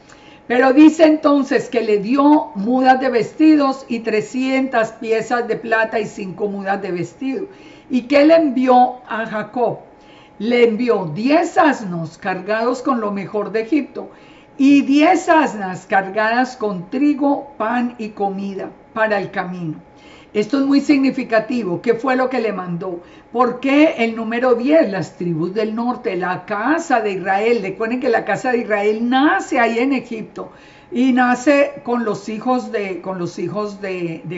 Pero dice entonces que le dio mudas de vestidos y 300 piezas de plata y 5 mudas de vestido. ¿Y qué le envió a Jacob? Le envió 10 asnos cargados con lo mejor de Egipto y 10 asnas cargadas con trigo, pan y comida para el camino. Esto es muy significativo. ¿Qué fue lo que le mandó? ¿Por qué el número 10? Las tribus del norte, la casa de Israel. Recuerden que la casa de Israel nace ahí en Egipto y nace con los hijos de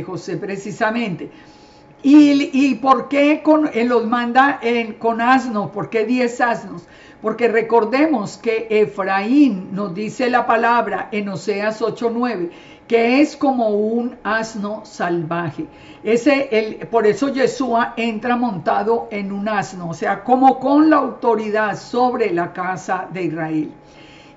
José precisamente. ¿Y por qué los manda con asnos? ¿Por qué 10 asnos? Porque recordemos que Efraín nos dice la palabra en Oseas 8:9, que es como un asno salvaje. Por eso Yeshua entra montado en un asno, o sea, como con la autoridad sobre la casa de Israel.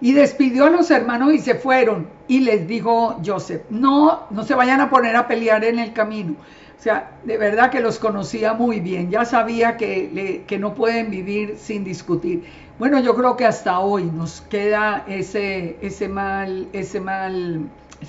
Y despidió a los hermanos y se fueron. Y les dijo Joseph, no se vayan a poner a pelear en el camino. O sea, de verdad que los conocía muy bien. Ya sabía que no pueden vivir sin discutir. Bueno, yo creo que hasta hoy nos queda esa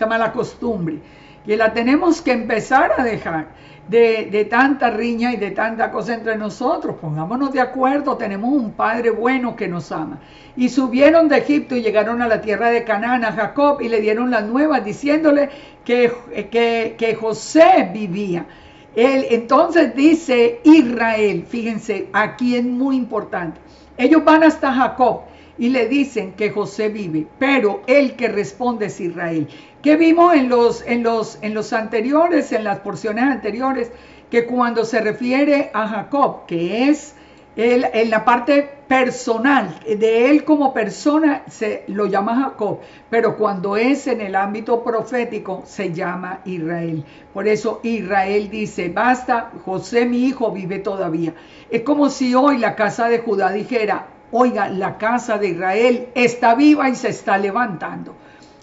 mala costumbre. Que la tenemos que empezar a dejar. De tanta riña y de tanta cosa entre nosotros. Pongámonos de acuerdo, tenemos un Padre bueno que nos ama. Y subieron de Egipto y llegaron a la tierra de Canaán a Jacob y le dieron las nuevas diciéndole que José vivía. Entonces dice Israel, fíjense, aquí es muy importante. Ellos van hasta Jacob y le dicen que José vive, pero el que responde es Israel. ¿Qué vimos en los anteriores, en las porciones anteriores? Que cuando se refiere a Jacob, que es en la parte personal, de él como persona, se lo llama Jacob, pero cuando es en el ámbito profético, se llama Israel. Por eso Israel dice, basta, José mi hijo vive todavía. Es como si hoy la casa de Judá dijera, oiga, la casa de Israel está viva y se está levantando.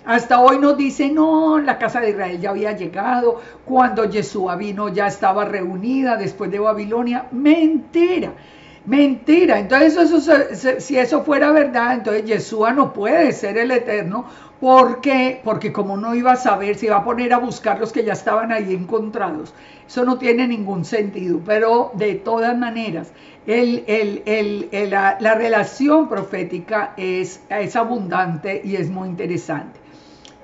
Hasta hoy nos dice, no, la casa de Israel ya había llegado, cuando Yeshua vino ya estaba reunida después de Babilonia. Mentira, mentira. Entonces si eso fuera verdad, entonces Yeshua no puede ser el eterno, porque como no iba a saber, se iba a poner a buscar los que ya estaban ahí encontrados. Eso no tiene ningún sentido, pero de todas maneras, la relación profética es abundante y es muy interesante.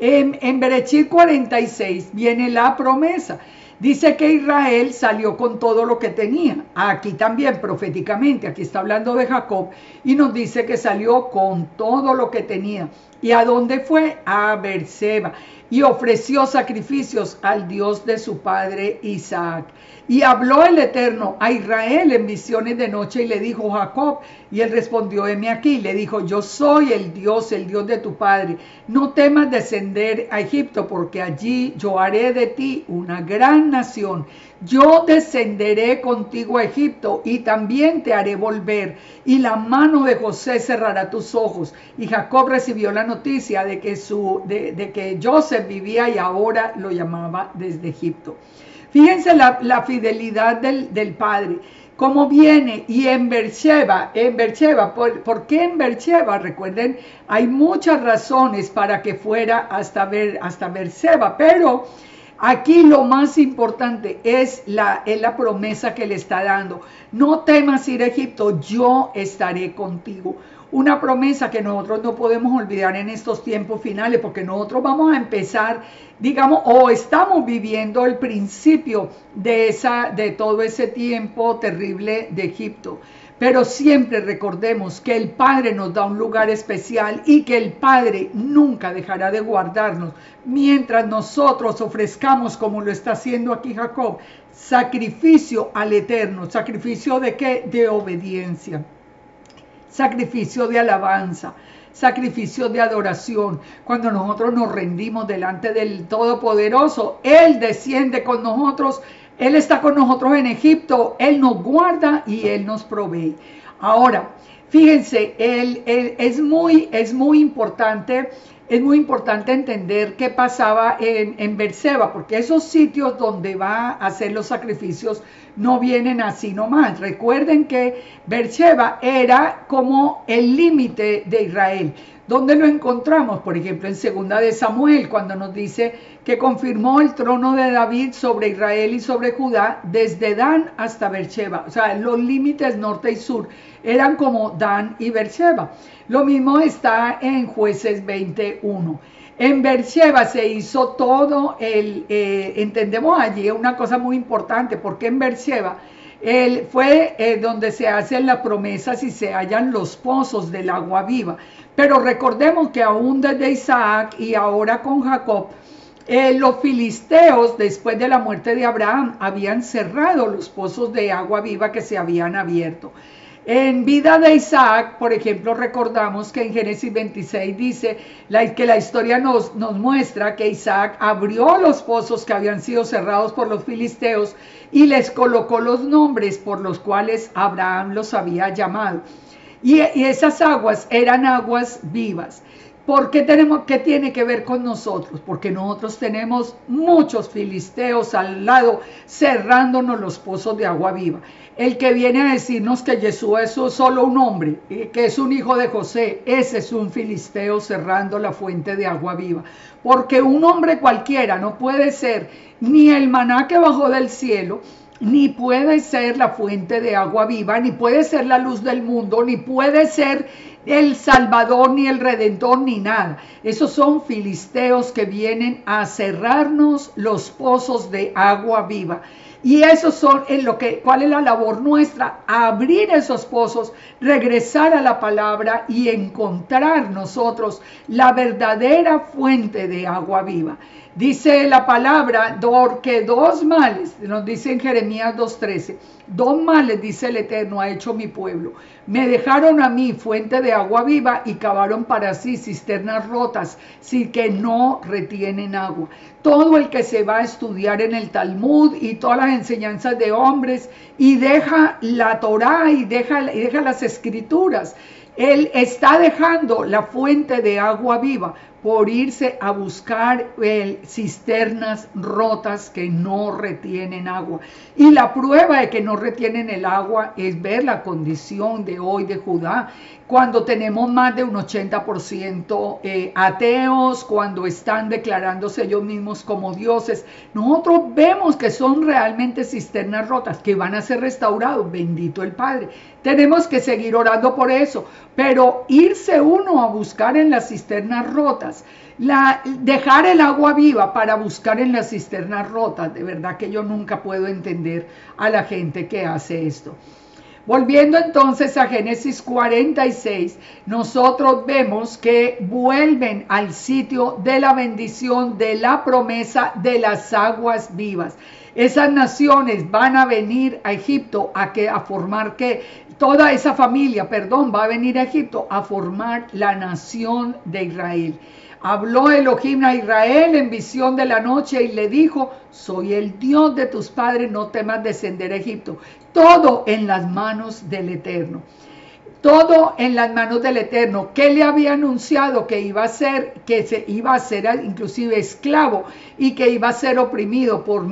En Berechit 46 viene la promesa. Dice que Israel salió con todo lo que tenía. Aquí también proféticamente, aquí está hablando de Jacob y nos dice que salió con todo lo que tenía. ¿Y a dónde fue? A Beerseba. Y ofreció sacrificios al Dios de su padre Isaac. Y habló el Eterno a Israel en visiones de noche y le dijo Jacob, y él respondió, heme aquí, le dijo, yo soy el Dios de tu padre, no temas descender a Egipto, porque allí yo haré de ti una gran nación, yo descenderé contigo a Egipto y también te haré volver, y la mano de José cerrará tus ojos. Y Jacob recibió la noticia de que Joseph vivía y ahora lo llamaba desde Egipto. Fíjense la fidelidad del padre, cómo viene, y en Beerseba, ¿por qué en Beerseba? Recuerden, hay muchas razones para que fuera hasta Beerseba, pero aquí lo más importante es la promesa que le está dando. No temas ir a Egipto, yo estaré contigo. Una promesa que nosotros no podemos olvidar en estos tiempos finales, porque nosotros vamos a empezar, digamos, o estamos viviendo el principio de todo ese tiempo terrible de Egipto. pero siempre recordemos que el Padre nos da un lugar especial y que el Padre nunca dejará de guardarnos mientras nosotros ofrezcamos, como lo está haciendo aquí Jacob, sacrificio al Eterno. ¿Sacrificio de qué? De obediencia, sacrificio de alabanza, sacrificio de adoración. Cuando nosotros nos rendimos delante del Todopoderoso, Él desciende con nosotros. Él está con nosotros en Egipto, Él nos guarda y Él nos provee. Ahora, fíjense, es muy importante entender qué pasaba en Berseba, porque esos sitios donde va a hacer los sacrificios no vienen así nomás. Recuerden que Berseba era como el límite de Israel. ¿Dónde lo encontramos? Por ejemplo, en 2 de Samuel, cuando nos dice que confirmó el trono de David sobre Israel y sobre Judá, desde Dan hasta Berseba. O sea, los límites norte y sur eran como Dan y Berseba. Lo mismo está en Jueces 21. En Berseba se hizo todo entendemos allí una cosa muy importante, porque en Berseba fue donde se hacen las promesas y se hallan los pozos del agua viva. Pero recordemos que aún desde Isaac y ahora con Jacob, los filisteos, después de la muerte de Abraham, habían cerrado los pozos de agua viva que se habían abierto. En vida de Isaac, por ejemplo, recordamos que en Génesis 26 dice que la historia nos muestra que Isaac abrió los pozos que habían sido cerrados por los filisteos y les colocó los nombres por los cuales Abraham los había llamado. Y esas aguas eran aguas vivas. ¿Qué tiene que ver con nosotros? Porque nosotros tenemos muchos filisteos al lado cerrándonos los pozos de agua viva. El que viene a decirnos que Jesús es solo un hombre, que es un hijo de José, ese es un filisteo cerrando la fuente de agua viva. Porque un hombre cualquiera no puede ser ni el maná que bajó del cielo, ni puede ser la fuente de agua viva, ni puede ser la luz del mundo, ni puede ser el Salvador, ni el Redentor, ni nada. Esos son filisteos que vienen a cerrarnos los pozos de agua viva. Y esos son ¿cuál es la labor nuestra? Abrir esos pozos, regresar a la palabra y encontrar nosotros la verdadera fuente de agua viva. Dice la palabra que 2 males, nos dice en Jeremías 2:13, 2 males, dice el Eterno, ha hecho mi pueblo. Me dejaron a mí fuente de agua viva y cavaron para sí cisternas rotas, sí que no retienen agua. Todo el que se va a estudiar en el Talmud y todas las enseñanzas de hombres y deja la Torá y deja las escrituras, él está dejando la fuente de agua viva por irse a buscar cisternas rotas que no retienen agua. Y la prueba de que no retienen el agua es ver la condición de hoy de Judá, cuando tenemos más de un 80% ateos, cuando están declarándose ellos mismos como dioses. Nosotros vemos que son realmente cisternas rotas, que van a ser restaurados, bendito el Padre. Tenemos que seguir orando por eso, pero irse uno a buscar en las cisternas rotas, dejar el agua viva para buscar en las cisternas rotas, de verdad que yo nunca puedo entender a la gente que hace esto. Volviendo entonces a Génesis 46, nosotros vemos que vuelven al sitio de la bendición, de la promesa de las aguas vivas. Esas naciones van a venir a Egipto a formar toda esa familia, va a venir a Egipto a formar la nación de Israel. Habló Elohim a Israel en visión de la noche y le dijo: soy el Dios de tus padres, no temas descender a Egipto. Todo en las manos del Eterno. Todo en las manos del Eterno, que le había anunciado que iba a ser, se iba a ser inclusive esclavo y que iba a ser oprimido por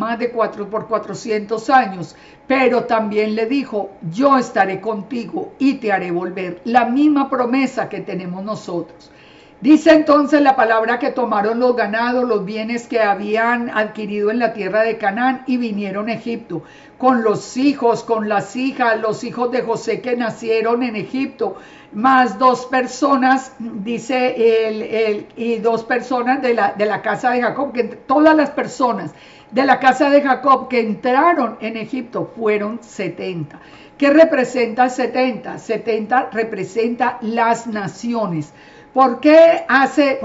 400 años. Pero también le dijo: yo estaré contigo y te haré volver. La misma promesa que tenemos nosotros. Dice entonces la palabra que tomaron los ganados, los bienes que habían adquirido en la tierra de Canaán y vinieron a Egipto, con los hijos, con las hijas, los hijos de José que nacieron en Egipto, más dos personas, dice y dos personas de la casa de Jacob, que todas las personas de la casa de Jacob que entraron en Egipto fueron 70. ¿Qué representa 70? 70 representa las naciones. ¿Por qué hace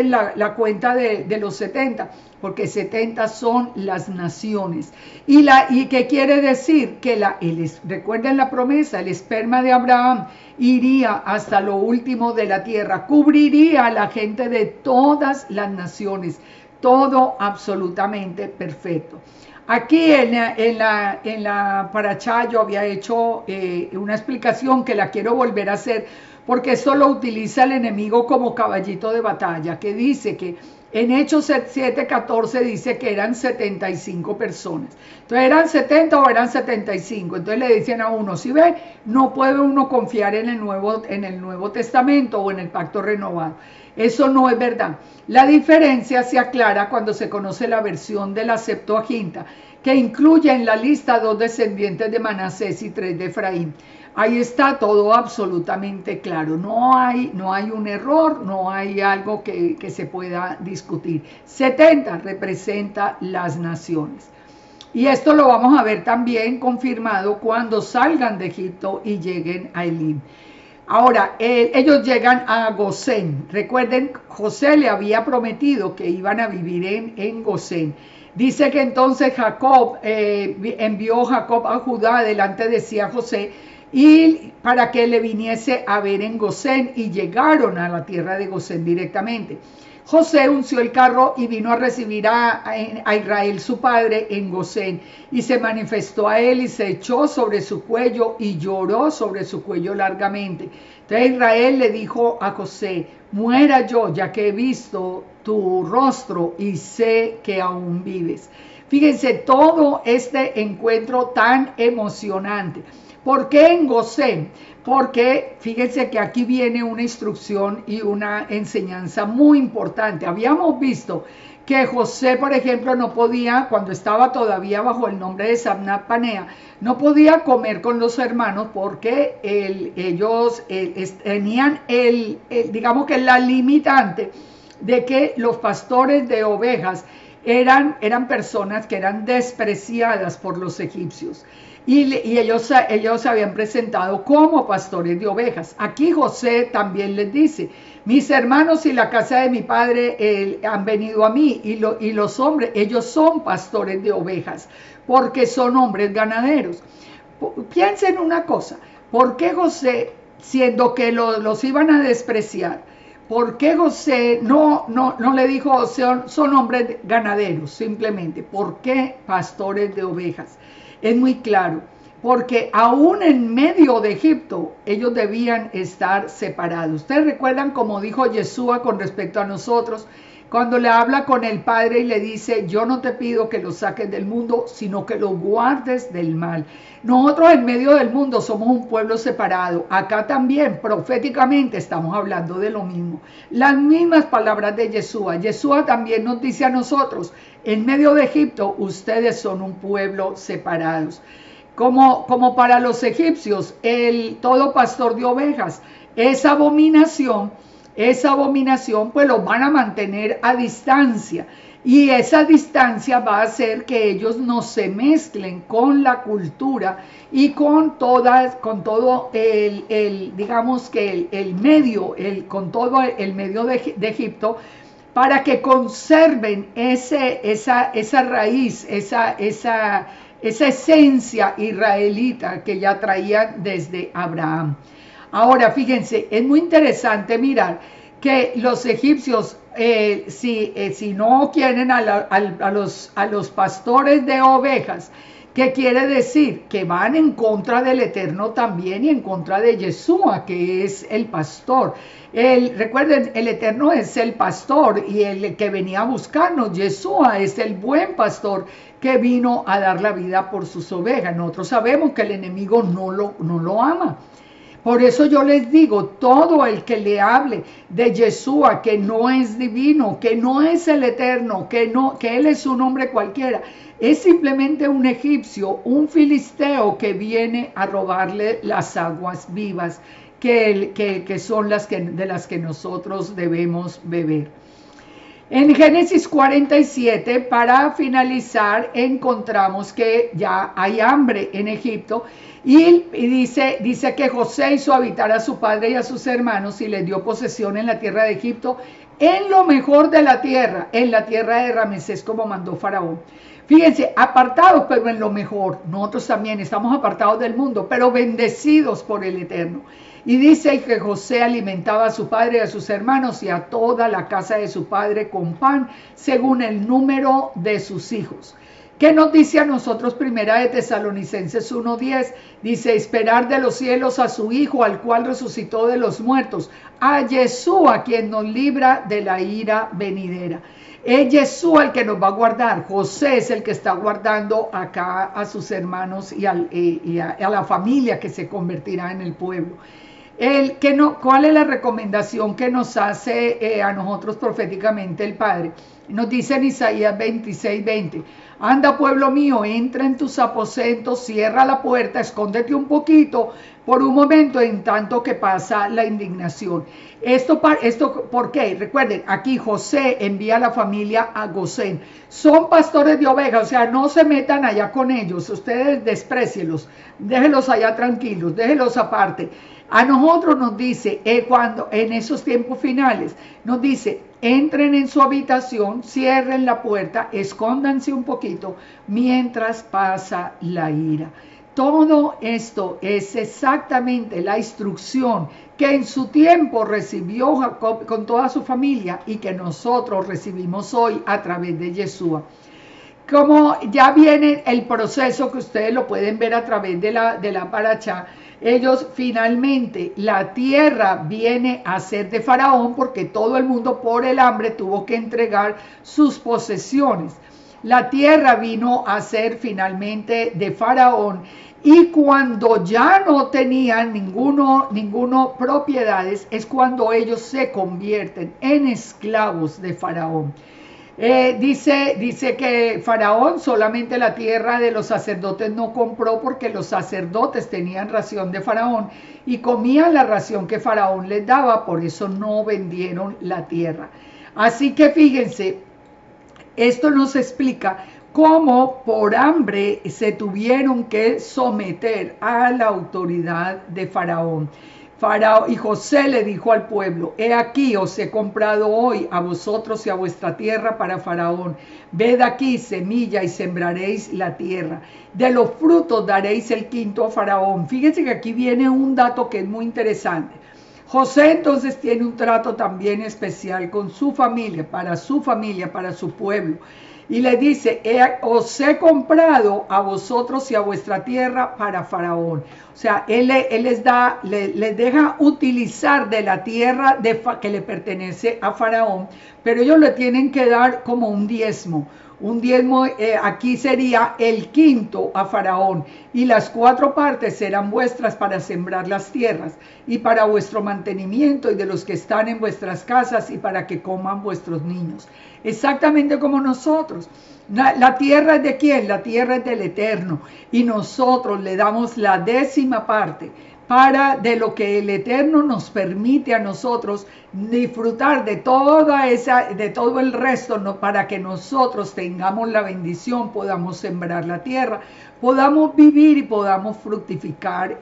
la cuenta de los 70? Porque 70 son las naciones. ¿Y qué quiere decir? Que recuerden la promesa, el esperma de Abraham iría hasta lo último de la tierra, cubriría a la gente de todas las naciones, todo absolutamente perfecto. Aquí en la paracha yo había hecho una explicación que la quiero volver a hacer, porque esto lo utiliza el enemigo como caballito de batalla, que dice que en Hechos 7:14 dice que eran 75 personas. Entonces, ¿eran 70 o eran 75? Entonces le dicen a uno, si ve, no puede uno confiar en el Nuevo Testamento o en el Pacto Renovado. Eso no es verdad. La diferencia se aclara cuando se conoce la versión de la Septuaginta, que incluye en la lista 2 descendientes de Manasés y 3 de Efraín. Ahí está todo absolutamente claro. No hay un error, no hay algo que se pueda discutir. 70 representa las naciones. Y esto lo vamos a ver también confirmado cuando salgan de Egipto y lleguen a Elim. Ahora, ellos llegan a Gosén. Recuerden, José le había prometido que iban a vivir en Gosén. Dice que entonces envió Jacob a Judá delante de sí a José, y para que le viniese a ver en Gosén, y llegaron a la tierra de Gosén directamente. José unció el carro y vino a recibir a Israel su padre en Gosén, y se manifestó a él y se echó sobre su cuello y lloró sobre su cuello largamente. Entonces Israel le dijo a José, muera yo, ya que he visto tu rostro y sé que aún vives. Fíjense todo este encuentro tan emocionante. ¿Por qué en Gosén? Porque fíjense que aquí viene una instrucción y una enseñanza muy importante. Habíamos visto que José, por ejemplo, no podía, cuando estaba todavía bajo el nombre de Sabnat Panea, no podía comer con los hermanos porque ellos tenían digamos que la limitante de que los pastores de ovejas eran personas que eran despreciadas por los egipcios. Y ellos se habían presentado como pastores de ovejas. Aquí José también les dice, mis hermanos y la casa de mi padre han venido a mí, y los hombres, ellos son pastores de ovejas, porque son hombres ganaderos. Piensen una cosa, ¿por qué José, siendo que los iban a despreciar, por qué José no le dijo son hombres ganaderos simplemente? ¿Por qué pastores de ovejas? Es muy claro, porque aún en medio de Egipto ellos debían estar separados. Ustedes recuerdan como dijo Yeshua con respecto a nosotros, cuando le habla con el Padre y le dice, yo no te pido que los saques del mundo, sino que los guardes del mal. Nosotros en medio del mundo somos un pueblo separado. Acá también proféticamente estamos hablando de lo mismo. Las mismas palabras de Yeshua. Yeshua también nos dice a nosotros, en medio de Egipto ustedes son un pueblo separados. Como para los egipcios, todo pastor de ovejas, esa abominación pues los van a mantener a distancia, y esa distancia va a hacer que ellos no se mezclen con la cultura y con todo digamos que el medio de Egipto, para que conserven esa raíz, esa esencia israelita que ya traían desde Abraham. Ahora, fíjense, es muy interesante mirar que los egipcios, si no quieren a los pastores de ovejas, ¿qué quiere decir? Que van en contra del Eterno también y en contra de Yeshua, que es el pastor. Recuerden, el Eterno es el pastor y el que venía a buscarnos. Yeshua es el buen pastor que vino a dar la vida por sus ovejas. Nosotros sabemos que el enemigo no lo ama. Por eso yo les digo, todo el que le hable de Yeshua, que no es divino, que no es el eterno, que él es un hombre cualquiera, es simplemente un egipcio, un filisteo que viene a robarle las aguas vivas, que son de las que nosotros debemos beber. En Génesis 47, para finalizar, encontramos que ya hay hambre en Egipto y dice que José hizo habitar a su padre y a sus hermanos y les dio posesión en la tierra de Egipto, en lo mejor de la tierra, en la tierra de Ramsés, como mandó Faraón. Fíjense, apartados, pero en lo mejor. Nosotros también estamos apartados del mundo, pero bendecidos por el Eterno. Y dice que José alimentaba a su padre y a sus hermanos y a toda la casa de su padre con pan, según el número de sus hijos. ¿Qué nos dice a nosotros Primera de Tesalonicenses 1:10? Dice, esperar de los cielos a su Hijo, al cual resucitó de los muertos, a Yeshua, quien nos libra de la ira venidera. Es Yeshua el que nos va a guardar. José es el que está guardando acá a sus hermanos y a la familia que se convertirá en el pueblo. ¿Cuál es la recomendación que nos hace a nosotros proféticamente el Padre? Nos dice en Isaías 26:20, anda pueblo mío, entra en tus aposentos, cierra la puerta, escóndete un poquito por un momento en tanto que pasa la indignación. ¿Esto por qué? Recuerden, aquí José envía a la familia a Gosén. Son pastores de ovejas, o sea, no se metan allá con ellos, ustedes desprécielos, déjenlos allá tranquilos, déjenlos aparte. A nosotros nos dice, cuando en esos tiempos finales, nos dice, entren en su habitación, cierren la puerta, escóndanse un poquito mientras pasa la ira. Todo esto es exactamente la instrucción que en su tiempo recibió Jacob con toda su familia y que nosotros recibimos hoy a través de Yeshua. Como ya viene el proceso que ustedes lo pueden ver a través de la paracha, ellos finalmente, la tierra viene a ser de Faraón porque todo el mundo por el hambre tuvo que entregar sus posesiones. La tierra vino a ser finalmente de Faraón y cuando ya no tenían ninguno propiedades es cuando ellos se convierten en esclavos de Faraón. Dice que Faraón solamente la tierra de los sacerdotes no compró porque los sacerdotes tenían ración de Faraón y comían la ración que Faraón les daba, por eso no vendieron la tierra. Así que fíjense, esto nos explica cómo por hambre se tuvieron que someter a la autoridad de Faraón. Y José le dijo al pueblo, he aquí os he comprado hoy a vosotros y a vuestra tierra para Faraón. Ved aquí semilla y sembraréis la tierra. De los frutos daréis el quinto a Faraón. Fíjense que aquí viene un dato que es muy interesante. José entonces tiene un trato también especial con su familia, para su pueblo. Y le dice, os he comprado a vosotros y a vuestra tierra para Faraón. O sea, él les deja utilizar de la tierra que le pertenece a Faraón, pero ellos le tienen que dar como un diezmo. Un diezmo aquí sería el quinto a Faraón y las 4 partes serán vuestras para sembrar las tierras y para vuestro mantenimiento y de los que están en vuestras casas y para que coman vuestros niños. Exactamente como nosotros. La tierra es de quién? La tierra es del Eterno y nosotros le damos la 10ª parte de lo que el Eterno nos permite a nosotros disfrutar de todo el resto, ¿no? Para que nosotros tengamos la bendición, podamos sembrar la tierra, podamos vivir y podamos fructificar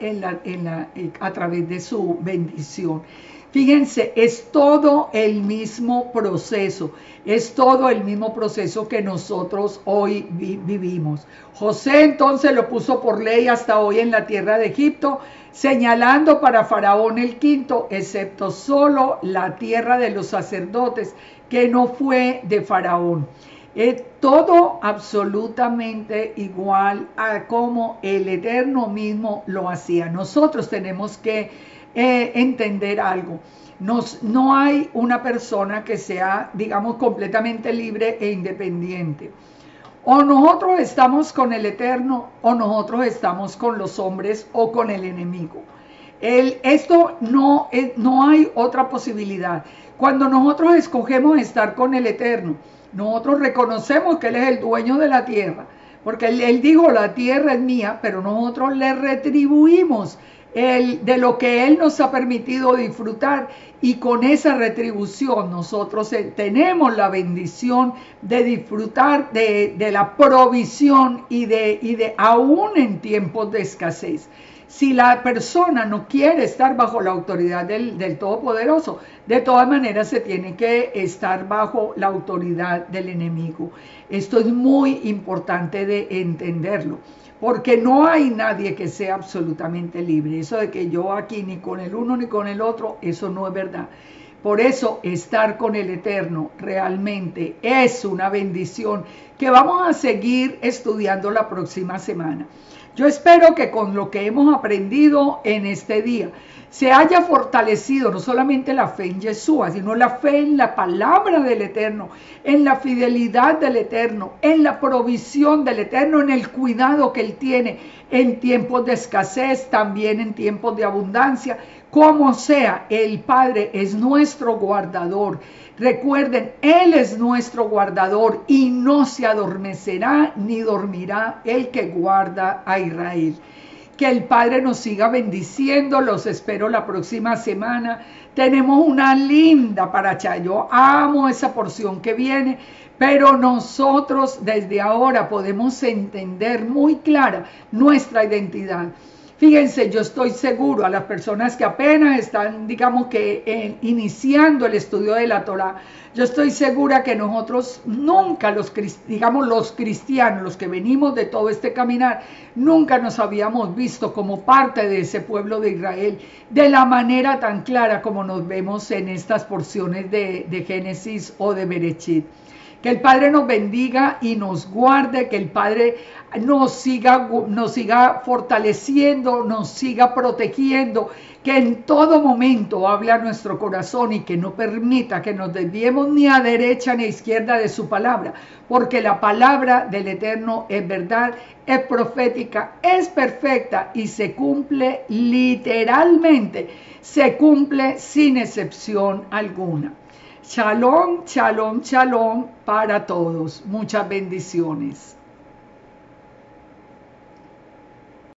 a través de su bendición. Fíjense, es todo el mismo proceso, que nosotros hoy vivimos. José entonces lo puso por ley hasta hoy en la tierra de Egipto, señalando para Faraón el quinto, excepto solo la tierra de los sacerdotes, que no fue de Faraón. Todo absolutamente igual a como el Eterno mismo lo hacía. Nosotros tenemos que entender algo. No hay una persona que sea, digamos, completamente libre e independiente. O nosotros estamos con el Eterno o nosotros estamos con los hombres o con el enemigo. Esto no hay otra posibilidad. Cuando nosotros escogemos estar con el Eterno, nosotros reconocemos que Él es el dueño de la tierra, porque Él dijo, la tierra es mía, pero nosotros le retribuimos de lo que Él nos ha permitido disfrutar, y con esa retribución nosotros tenemos la bendición de disfrutar de la provisión y de aún en tiempos de escasez. Si la persona no quiere estar bajo la autoridad del Todopoderoso, de todas maneras se tiene que estar bajo la autoridad del enemigo. Esto es muy importante de entenderlo, porque no hay nadie que sea absolutamente libre. Eso de que yo aquí ni con el uno ni con el otro, eso no es verdad. Por eso estar con el Eterno realmente es una bendición que vamos a seguir estudiando la próxima semana. Yo espero que con lo que hemos aprendido en este día se haya fortalecido no solamente la fe en Yeshua, sino la fe en la palabra del Eterno, en la fidelidad del Eterno, en la provisión del Eterno, en el cuidado que Él tiene en tiempos de escasez, también en tiempos de abundancia. Como sea, el Padre es nuestro guardador. Recuerden, Él es nuestro guardador y no se adormecerá ni dormirá el que guarda a Israel. Que el Padre nos siga bendiciendo. Los espero la próxima semana. Tenemos una linda paracha. Yo amo esa porción que viene, pero nosotros desde ahora podemos entender muy clara nuestra identidad. Fíjense, yo estoy seguro a las personas que apenas están, digamos que iniciando el estudio de la Torá, yo estoy segura que nosotros nunca, los cristianos, los que venimos de todo este caminar, nunca nos habíamos visto como parte de ese pueblo de Israel de la manera tan clara como nos vemos en estas porciones de Génesis o de Bereshit. Que el Padre nos bendiga y nos guarde, que el Padre nos siga fortaleciendo, nos siga protegiendo, que en todo momento hable a nuestro corazón y que no permita que nos desviemos ni a derecha ni a izquierda de su palabra, porque la palabra del Eterno es verdad, es profética, es perfecta y se cumple literalmente, se cumple sin excepción alguna. Shalom, shalom, shalom para todos. Muchas bendiciones.